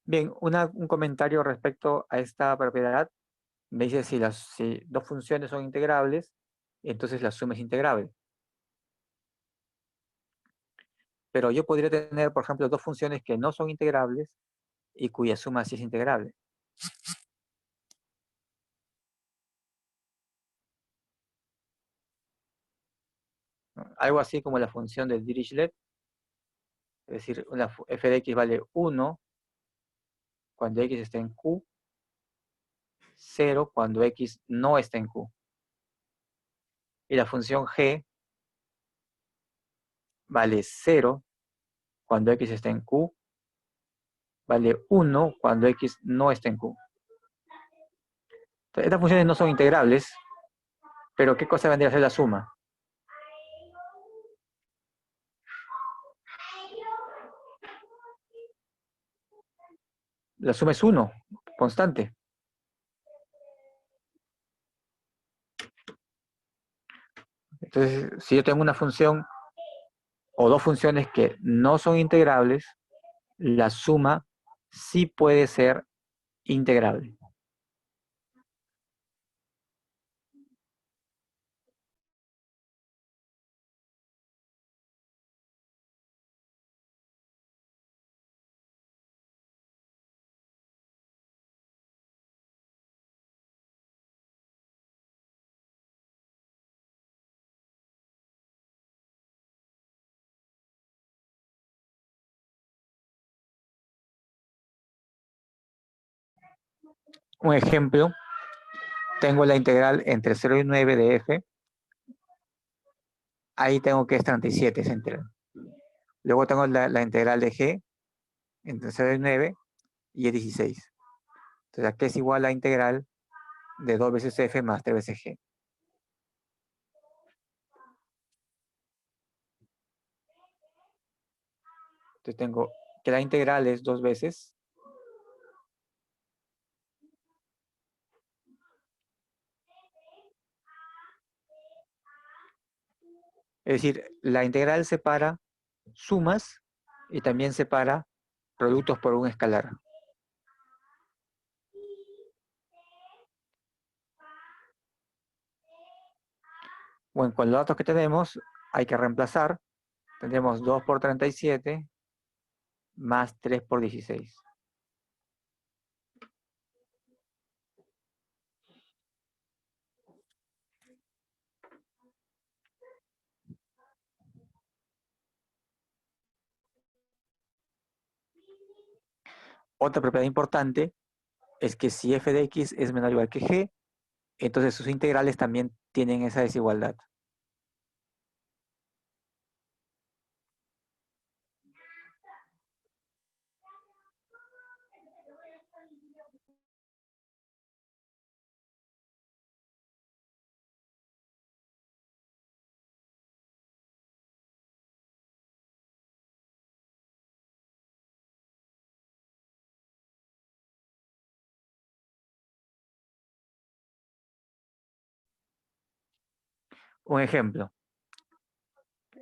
B: Bien, un comentario respecto a esta propiedad. Me dice si dos funciones son integrables, entonces la suma es integrable. Pero yo podría tener, por ejemplo, dos funciones que no son integrables y cuya suma sí es integrable. Algo así como la función de Dirichlet, es decir, f de x vale 1 cuando x está en Q, 0 cuando x no está en Q. Y la función g vale 0 cuando x está en Q, vale 1 cuando x no está en Q. Entonces, estas funciones no son integrables, pero ¿qué cosa vendría a ser la suma? La suma es 1, constante. Entonces, si yo tengo una función o dos funciones que no son integrables, la suma sí puede ser integrable. Un ejemplo, tengo la integral entre 0 y 9 de f. Ahí tengo que es 37 esa integral. Luego tengo la integral de g entre 0 y 9 y es 16. Entonces aquí es igual a la integral de 2 veces f más 3 veces g. Entonces tengo que la integral es 2 veces. Es decir, la integral separa sumas y también separa productos por un escalar. Bueno, con los datos que tenemos hay que reemplazar. Tendremos 2 por 37 más 3 por 16. Otra propiedad importante es que si f de x es menor o igual que g, entonces sus integrales también tienen esa desigualdad. Un ejemplo,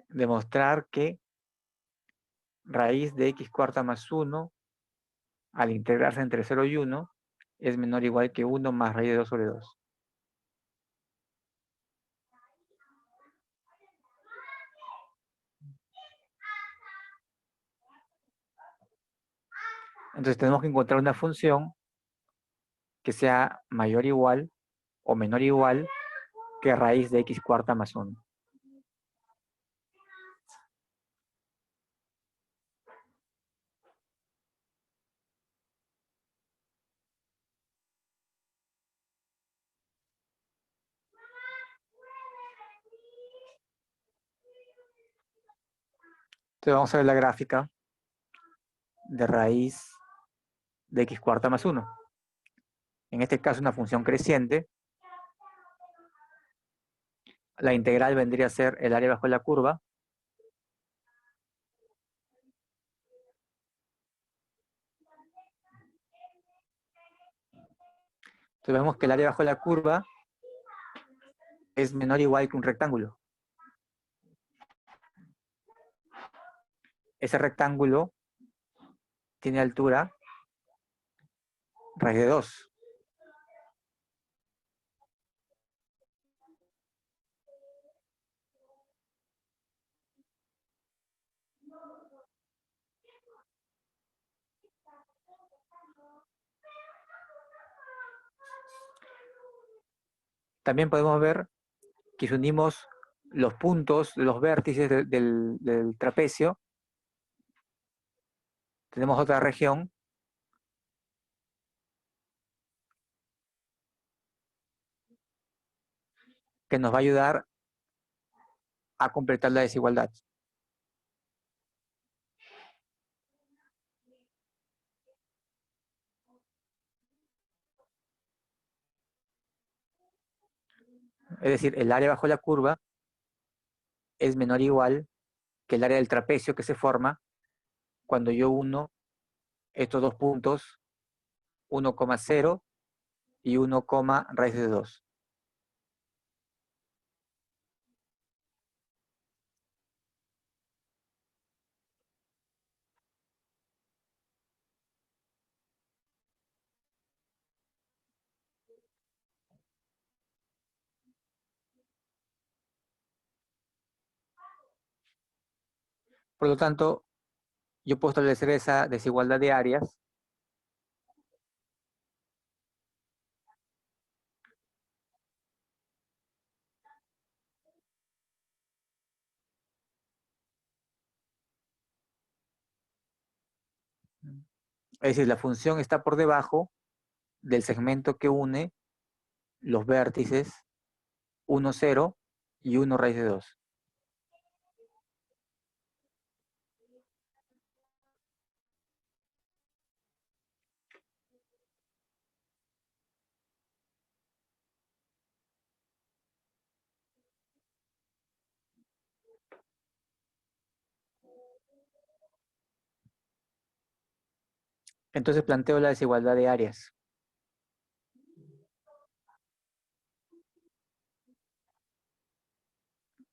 B: demostrar que raíz de x cuarta más 1 al integrarse entre 0 y 1 es menor o igual que 1 más raíz de 2 sobre 2. Entonces tenemos que encontrar una función que sea mayor o igual o menor o igual que raíz de x cuarta más 1. Entonces vamos a ver la gráfica de raíz de x cuarta más 1. En este caso una función creciente. La integral vendría a ser el área bajo la curva. Entonces vemos que el área bajo la curva es menor o igual que un rectángulo. Ese rectángulo tiene altura raíz de 2. También podemos ver que si unimos los puntos de los vértices del trapecio, tenemos otra región que nos va a ayudar a completar la desigualdad. Es decir, el área bajo la curva es menor o igual que el área del trapecio que se forma cuando yo uno estos dos puntos, 1,0 y 1, raíz de 2. Por lo tanto, yo puedo establecer esa desigualdad de áreas es decir, la función está por debajo del segmento que une los vértices 1, 0 y 1 raíz de 2. Entonces planteo la desigualdad de áreas.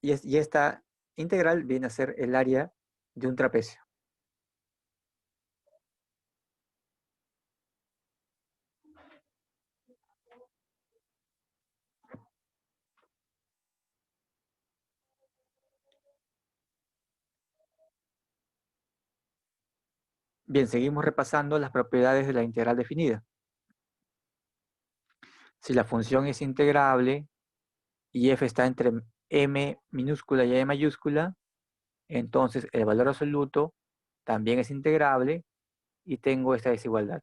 B: Y esta integral viene a ser el área de un trapecio. Bien, seguimos repasando las propiedades de la integral definida. Si la función es integrable y f está entre m minúscula y e mayúscula, entonces el valor absoluto también es integrable y tengo esta desigualdad.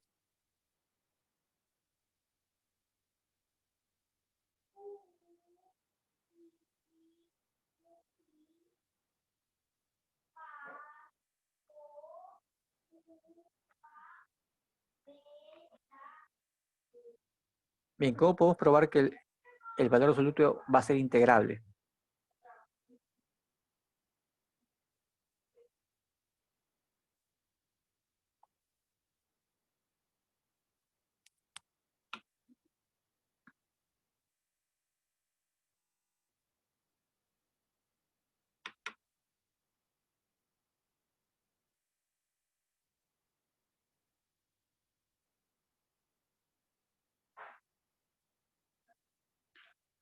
B: Bien, ¿cómo podemos probar que el valor absoluto va a ser integrable?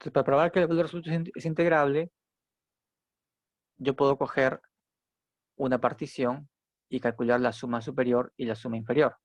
B: Entonces, para probar que el valor absoluto es integrable, yo puedo coger una partición y calcular la suma superior y la suma inferior.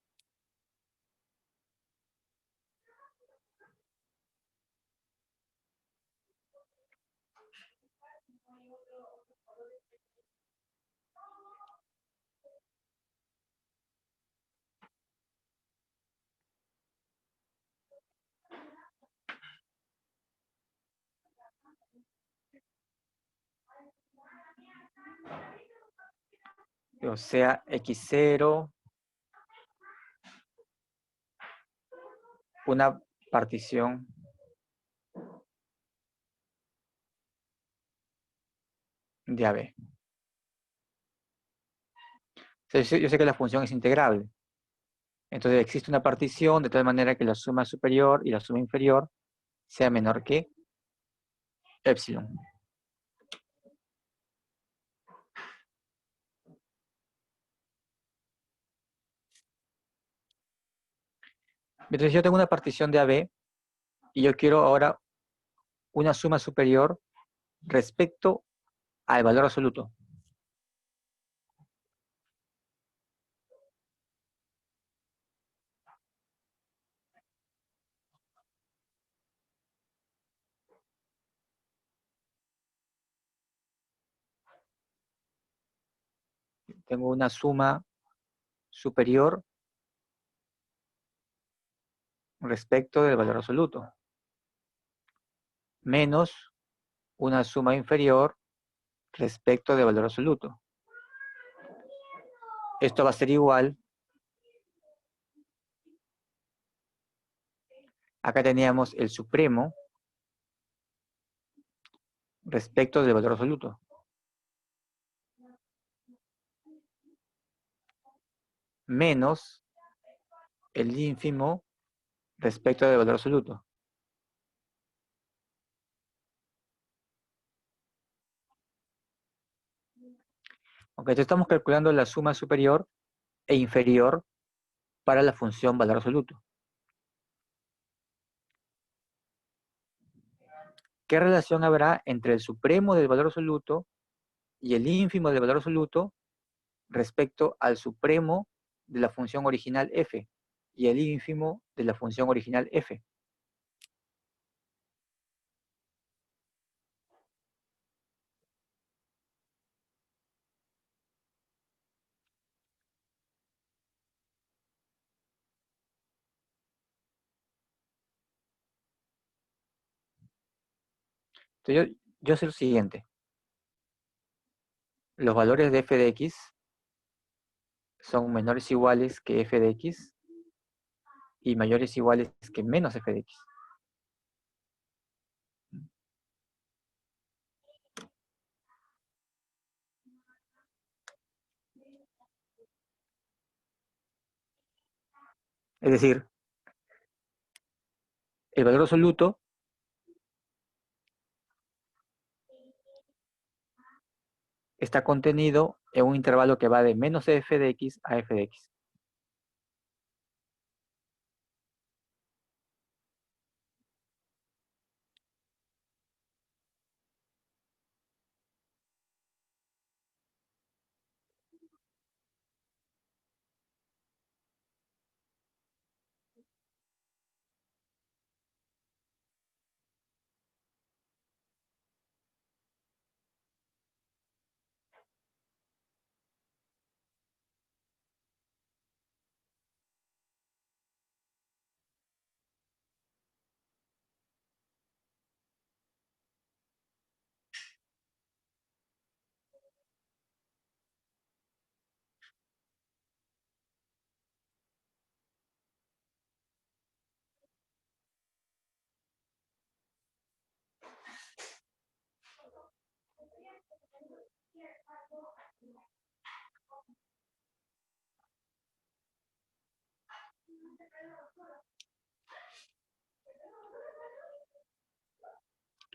B: O sea, x0, una partición de AB. Yo sé que la función es integrable. Entonces existe una partición de tal manera que la suma superior y la suma inferior sea menor que epsilon. Entonces yo tengo una partición de AB y yo quiero ahora una suma superior respecto al valor absoluto. Tengo una suma superior respecto del valor absoluto, menos una suma inferior respecto del valor absoluto. Esto va a ser igual. Acá teníamos el supremo respecto del valor absoluto. Menos el ínfimo respecto del valor absoluto. Ok, entonces estamos calculando la suma superior e inferior para la función valor absoluto. ¿Qué relación habrá entre el supremo del valor absoluto y el ínfimo del valor absoluto respecto al supremo de la función original f y el ínfimo de la función original f? Entonces yo sé lo siguiente. Los valores de f de x son menores o iguales que f de x y mayores o iguales que menos f de x. Es decir, el valor absoluto está contenido en un intervalo que va de menos f de x a f de x.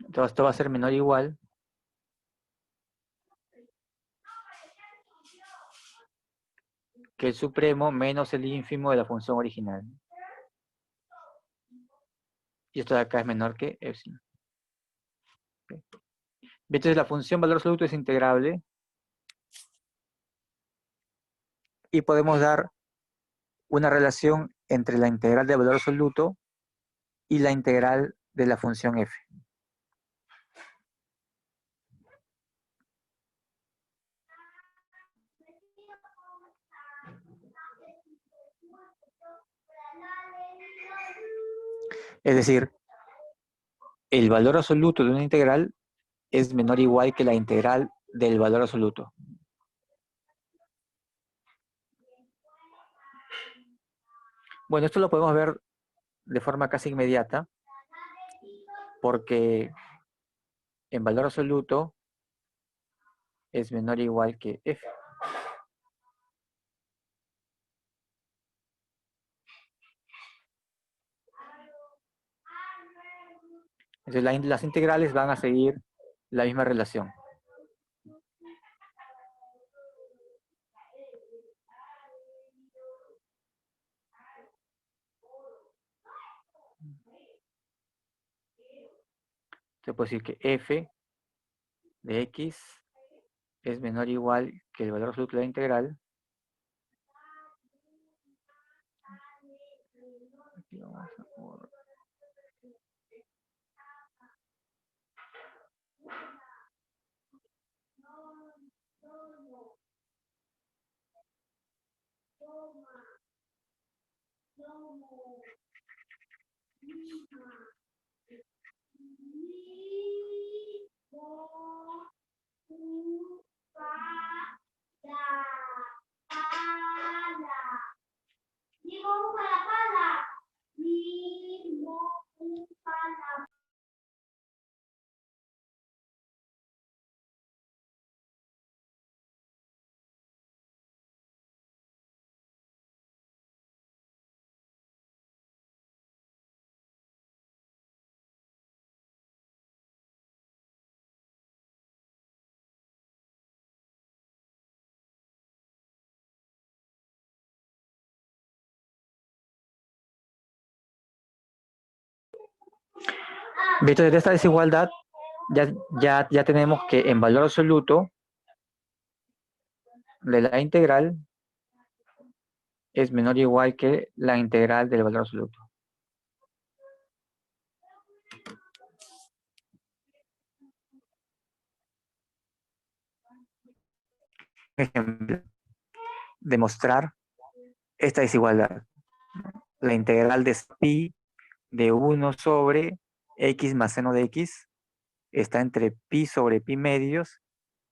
B: Entonces esto va a ser menor o igual que el supremo menos el ínfimo de la función original. Y esto de acá es menor que epsilon. Entonces la función valor absoluto es integrable y podemos dar una relación entre la integral de valor absoluto y la integral de la función f. Es decir, el valor absoluto de una integral es menor o igual que la integral del valor absoluto. Bueno, esto lo podemos ver de forma casi inmediata, porque en valor absoluto es menor o igual que f. Entonces las integrales van a seguir la misma relación. Entonces puedo decir que f de x es menor o igual que el valor absoluto de la integral. Aquí vamos a por... Entonces de esta desigualdad ya tenemos que en valor absoluto de la integral es menor o igual que la integral del valor absoluto. Ejemplo, demostrar esta desigualdad. La integral de pi de 1 sobre x más seno de x está entre pi sobre pi medios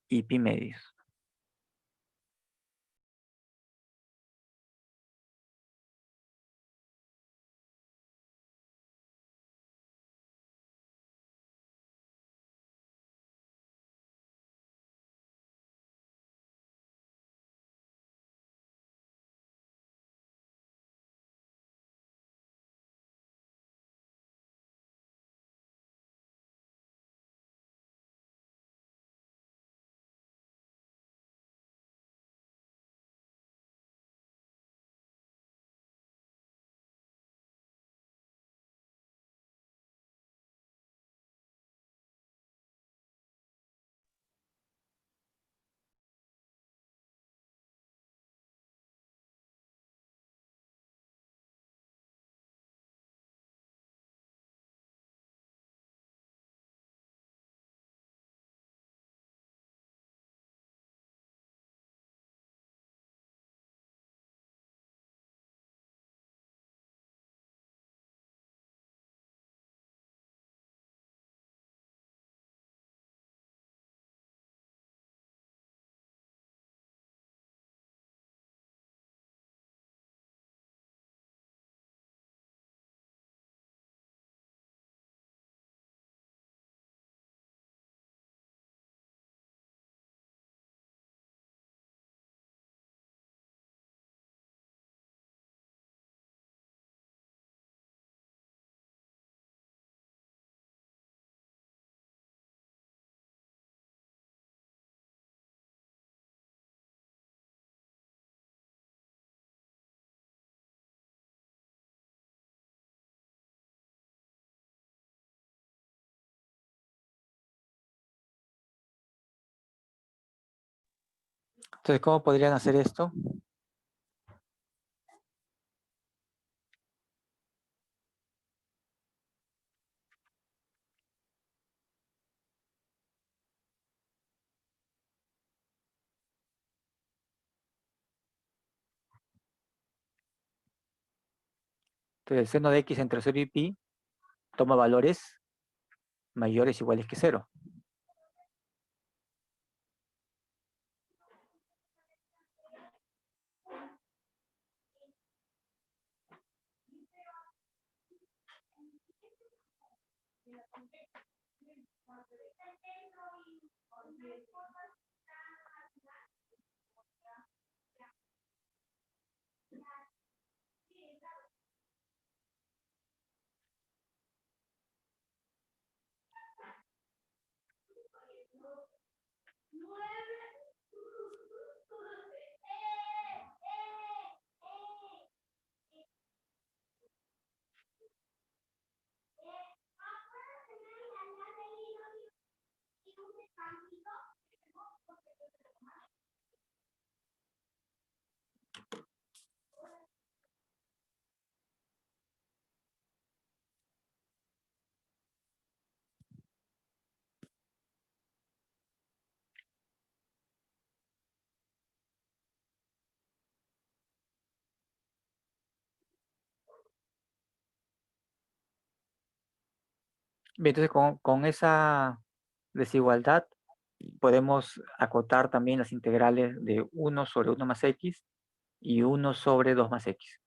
B: y pi medios. Entonces, ¿cómo podrían hacer esto? Entonces, el seno de x entre 0 y pi toma valores mayores o iguales que 0. Bien, entonces con esa desigualdad podemos acotar también las integrales de 1 sobre 1 más x y 1 sobre 2 más x.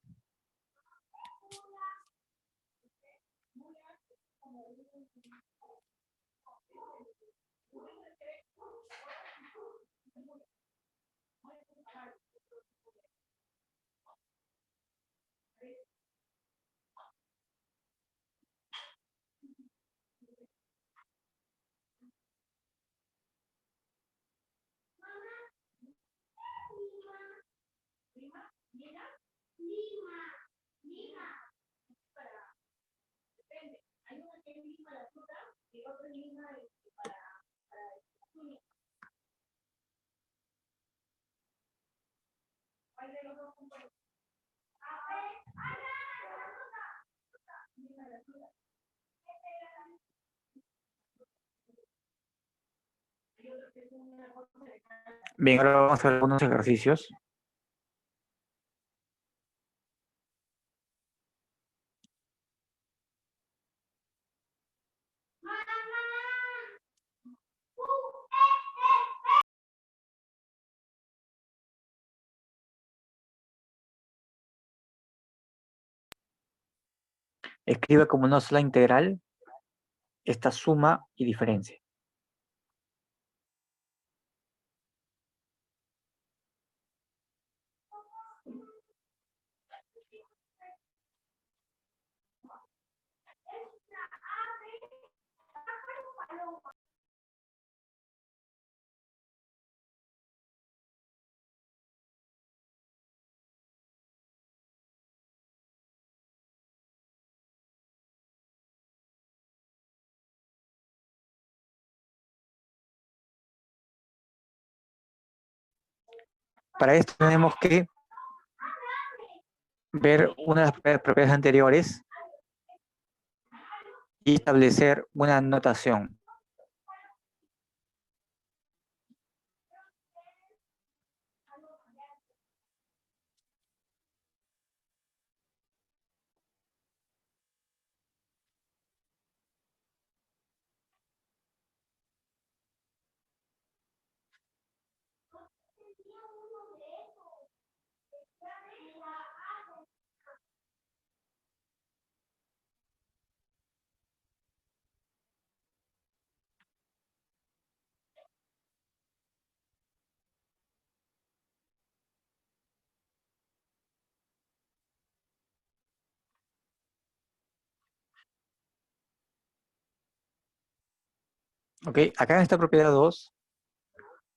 B: Bien, ahora vamos a hacer algunos ejercicios. Escribe como una sola integral esta suma y diferencia. Para esto tenemos que ver una de las propiedades anteriores y establecer una notación. Ok, acá en esta propiedad 2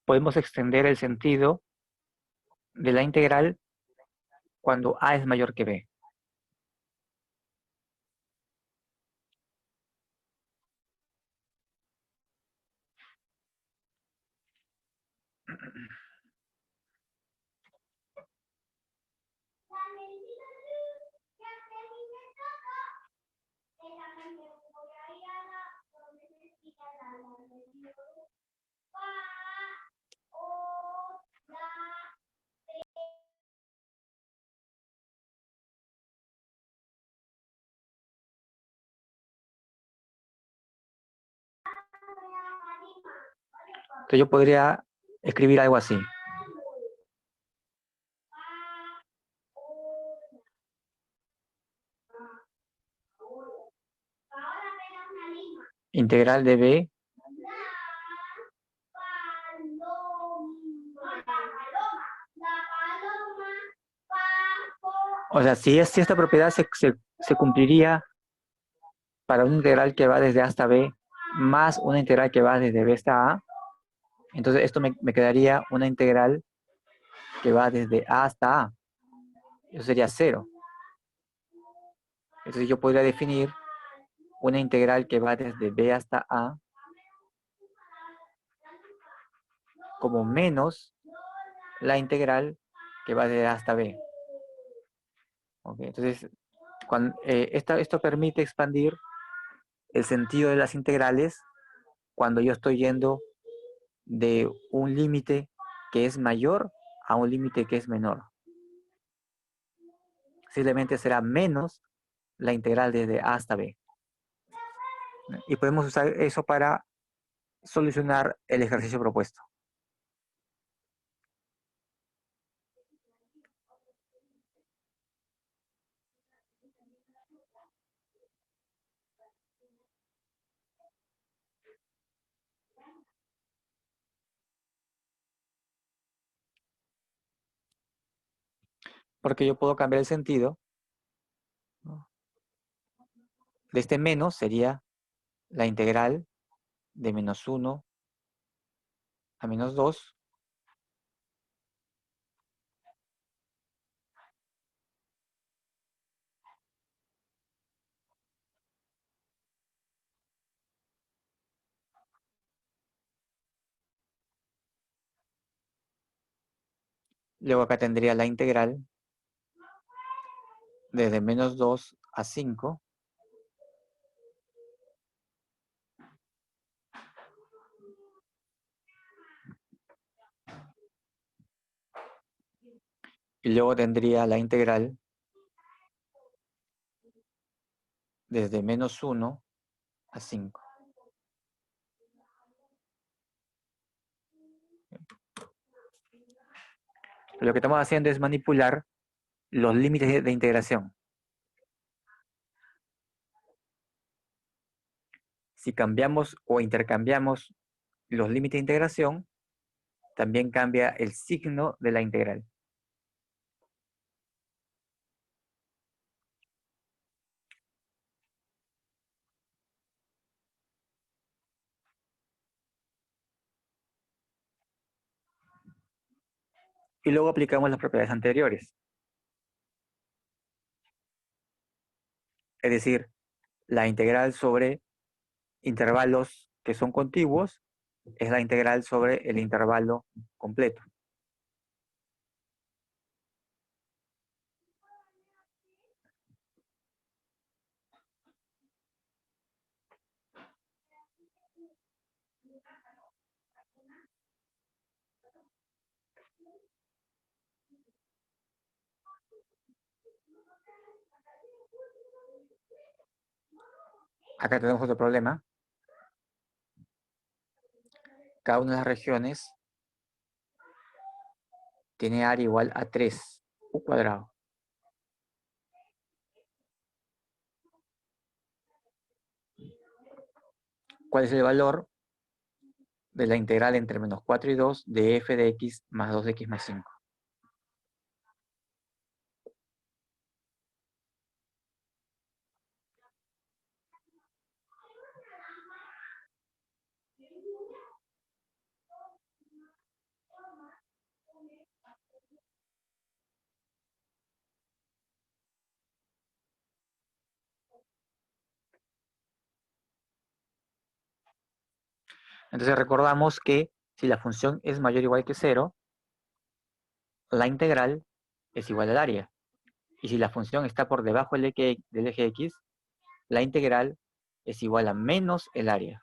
B: podemos extender el sentido de la integral cuando a es mayor que b. Entonces yo podría escribir algo así. integral de b. O sea, si esta propiedad se cumpliría para una integral que va desde A hasta B más una integral que va desde B hasta A, entonces esto me quedaría una integral que va desde A hasta A. Eso sería 0. Entonces yo podría definir una integral que va desde B hasta A como menos la integral que va desde A hasta B. Okay, entonces, esto permite expandir el sentido de las integrales cuando yo estoy yendo de un límite que es mayor a un límite que es menor. Simplemente será menos la integral desde A hasta B. Y podemos usar eso para solucionar el ejercicio propuesto. Porque yo puedo cambiar el sentido, ¿no? De este menos sería la integral de menos 1 a menos 2 Luego acá tendría la integral desde menos 2 a 5. Y luego tendría la integral desde menos 1 a 5. Lo que estamos haciendo es manipular los límites de integración. Si cambiamos o intercambiamos los límites de integración, también cambia el signo de la integral. Y luego aplicamos las propiedades anteriores. Es decir, la integral sobre intervalos que son contiguos es la integral sobre el intervalo completo. Acá tenemos otro problema. Cada una de las regiones tiene área igual a 3 u cuadrado. ¿Cuál es el valor de la integral entre menos 4 y 2 de f de x más 2x más 5? Entonces recordamos que si la función es mayor o igual que 0, la integral es igual al área. Y si la función está por debajo del eje x, la integral es igual a menos el área.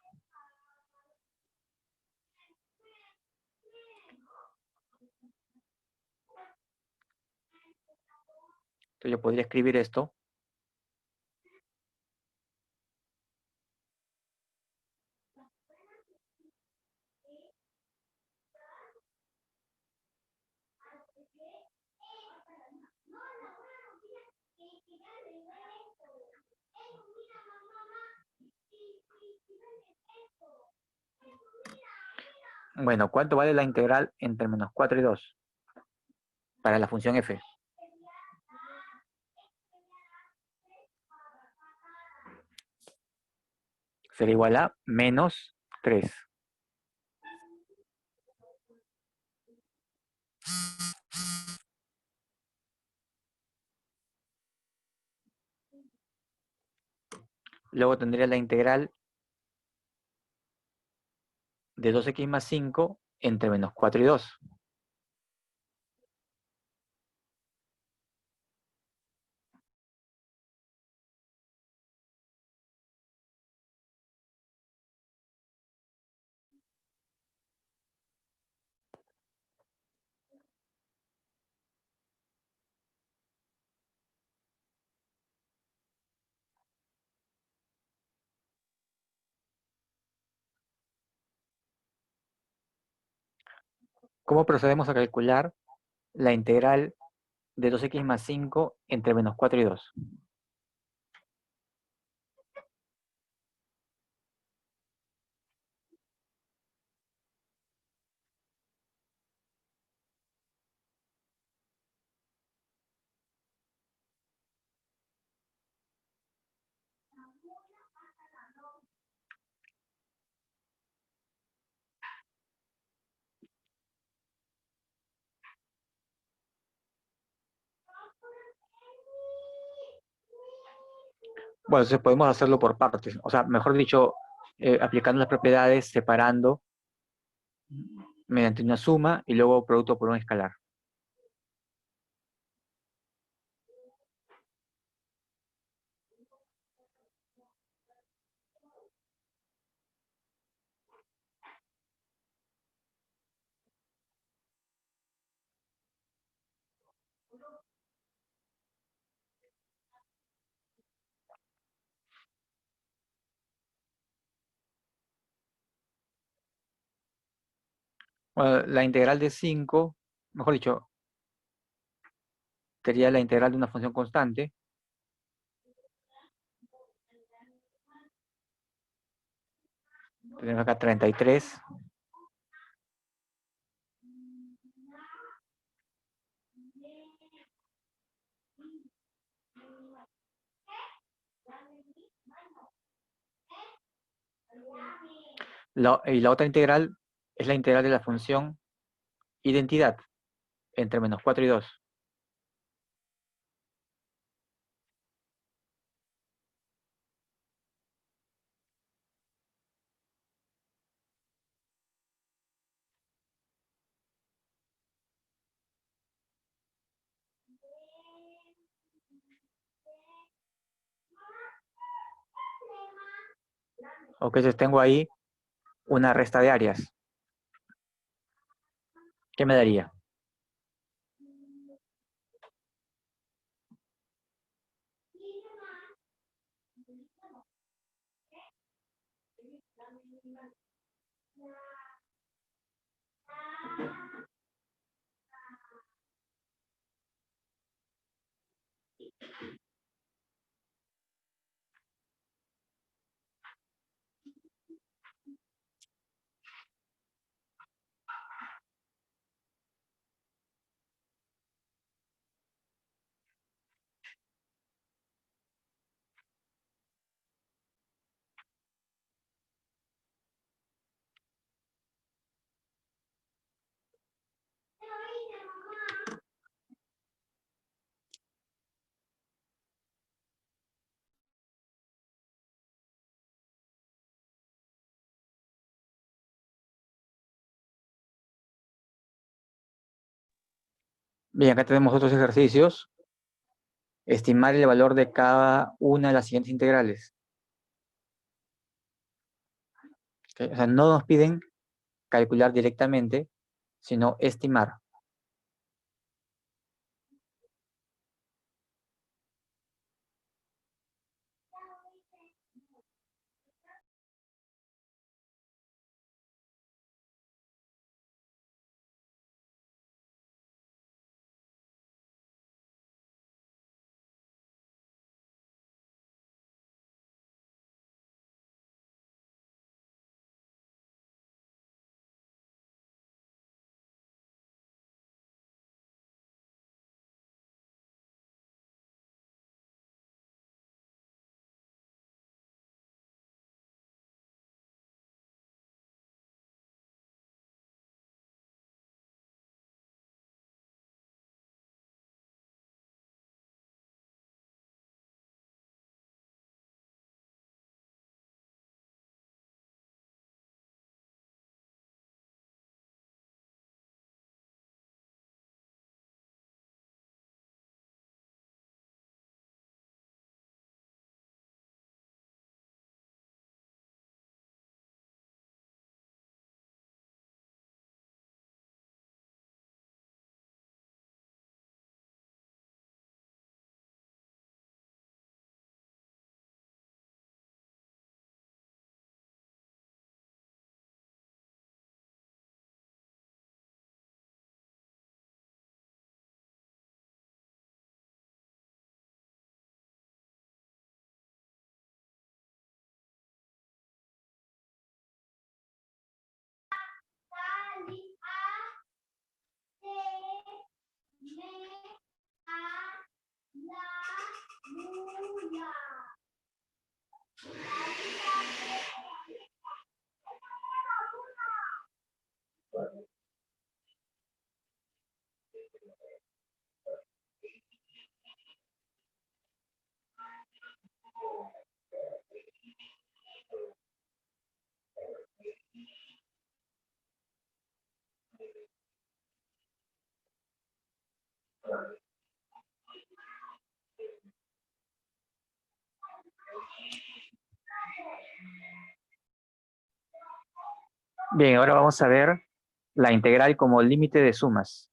B: Entonces yo podría escribir esto. Bueno, ¿cuánto vale la integral entre menos 4 y 2 para la función f? Será igual a menos 3. Luego tendría la integral de 2x más 5 entre menos 4 y 2. ¿Cómo procedemos a calcular la integral de 2x más 5 entre menos 4 y 2? Bueno, entonces podemos hacerlo por partes. O sea, mejor dicho, aplicando las propiedades, separando mediante una suma y luego producto por un escalar. Bueno, la integral de 5, mejor dicho, sería la integral de una función constante. Tenemos acá 33. Y la otra integral es la integral de la función identidad entre menos 4 y 2. Ok, entonces tengo ahí una resta de áreas. ¿Qué me daría? Bien, acá tenemos otros ejercicios. Estimar el valor de cada una de las siguientes integrales. ¿Ok? O sea, no nos piden calcular directamente, sino estimar. Bien, ahora vamos a ver la integral como límite de sumas.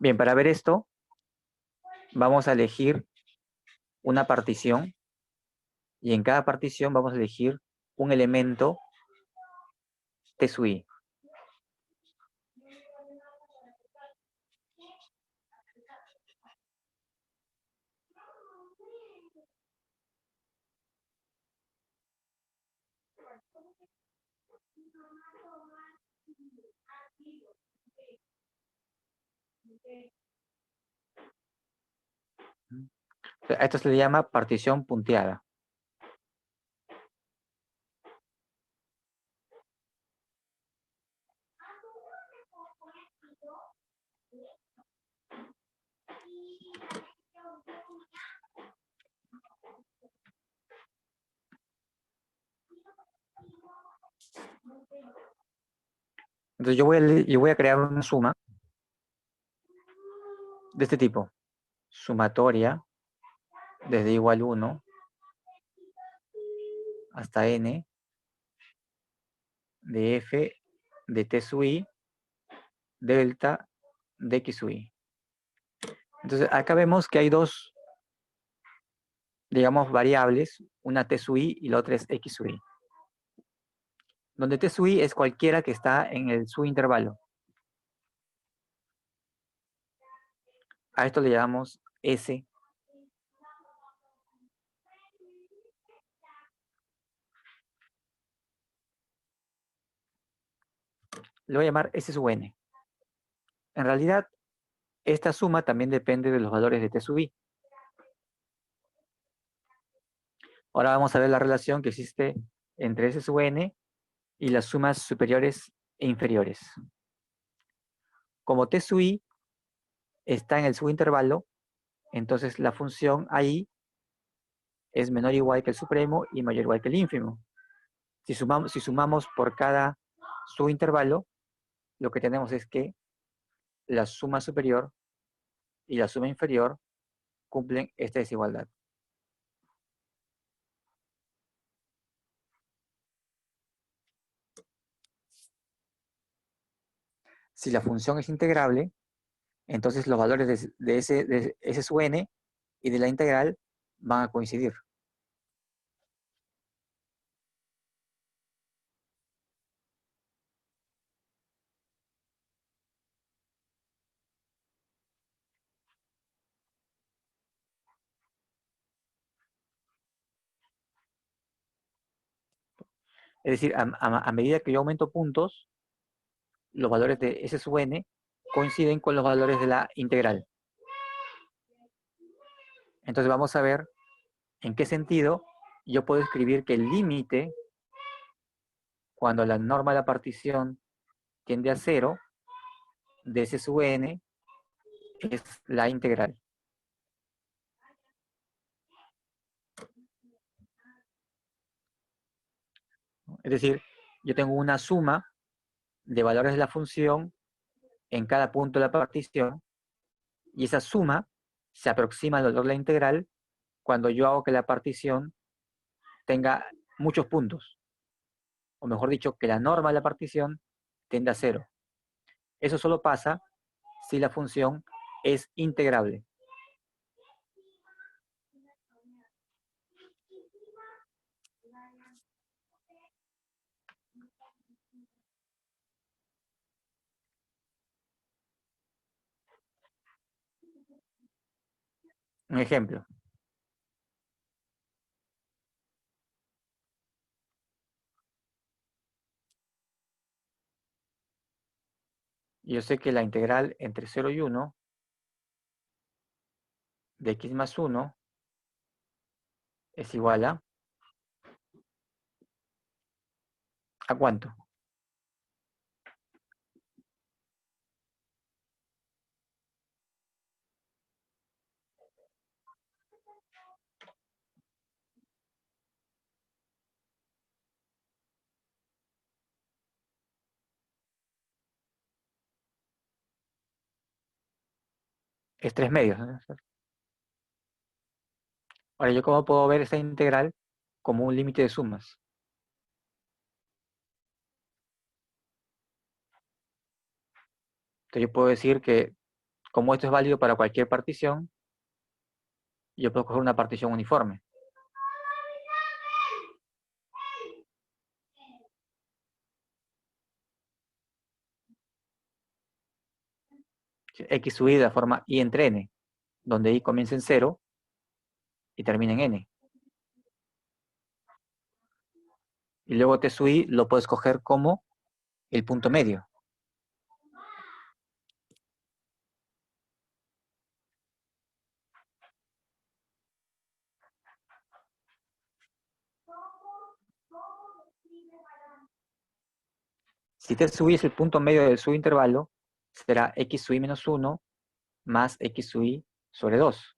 B: Bien, para ver esto, vamos a elegir una partición y en cada partición vamos a elegir un elemento T sub i. A esto se le llama partición punteada. Entonces yo voy a crear una suma de este tipo. Sumatoria desde igual 1 hasta n de f de t sub i delta de x sub i. Entonces acá vemos que hay dos, digamos, variables, una t sub i y la otra es x sub i. Donde t sub i es cualquiera que está en el subintervalo. A esto le llamamos S. Le voy a llamar S sub n. En realidad, esta suma también depende de los valores de t sub i. Ahora vamos a ver la relación que existe entre S sub n y las sumas superiores e inferiores. Como t sub i está en el subintervalo, entonces la función ahí es menor o igual que el supremo y mayor o igual que el ínfimo. Si sumamos por cada subintervalo, lo que tenemos es que la suma superior y la suma inferior cumplen esta desigualdad. Si la función es integrable, entonces los valores de S sub n y de la integral van a coincidir. Es decir, a medida que yo aumento puntos, los valores de S sub n coinciden con los valores de la integral. Entonces vamos a ver en qué sentido yo puedo escribir que el límite, cuando la norma de la partición tiende a 0, de S sub n es la integral. Es decir, yo tengo una suma de valores de la función en cada punto de la partición y esa suma se aproxima al valor de la integral cuando yo hago que la partición tenga muchos puntos. O mejor dicho, que la norma de la partición tiende a 0. Eso solo pasa si la función es integrable. Un ejemplo. Yo sé que la integral entre 0 y 1 de x más 1 es igual ¿a cuánto? Es 3 medios, ¿no? Ahora, ¿yo cómo puedo ver esta integral como un límite de sumas? Entonces yo puedo decir que como esto es válido para cualquier partición, yo puedo coger una partición uniforme. X sub i de la forma i entre n, donde i comienza en 0 y termina en n. Y luego t sub i lo puedes coger como el punto medio. Si t sub i es el punto medio del subintervalo, será x sub i menos 1 más x sub i sobre 2.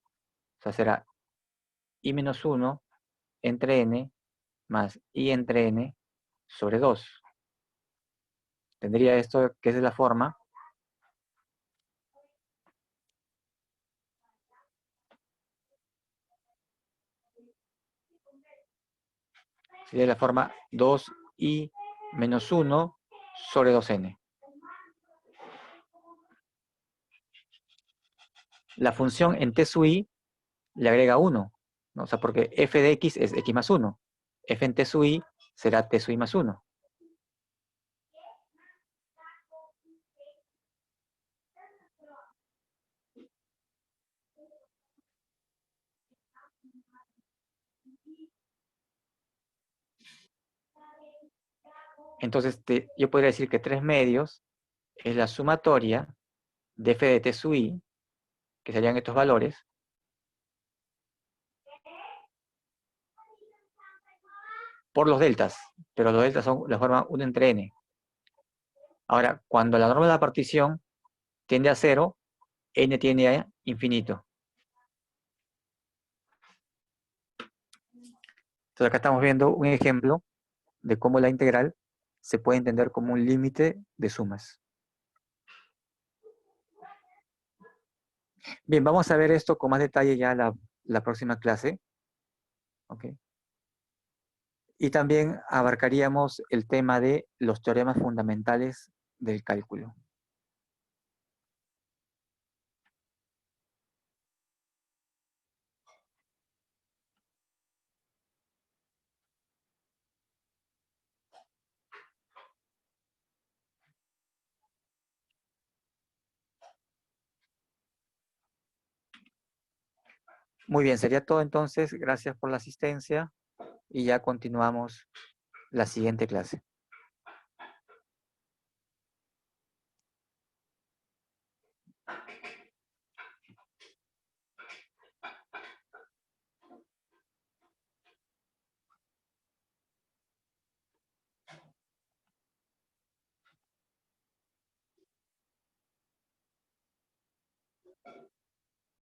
B: O sea, será i menos 1 entre n más i entre n sobre 2. Tendría esto que es de la forma sería la forma 2i menos 1 sobre 2n. La función en t sub i le agrega 1, ¿no? O sea, porque f de x es x más 1. F en t sub i será t sub i más 1. Entonces, yo podría decir que 3 medios es la sumatoria de f de t sub i, que serían estos valores, por los deltas, pero los deltas son la forma 1 entre n. Ahora, cuando la norma de la partición tiende a 0, n tiende a infinito. Entonces acá estamos viendo un ejemplo de cómo la integral se puede entender como un límite de sumas. Bien, vamos a ver esto con más detalle ya la próxima clase. ¿Okay? Y también abarcaríamos el tema de los teoremas fundamentales del cálculo. Muy bien, sería todo entonces. Gracias por la asistencia y ya continuamos la siguiente clase.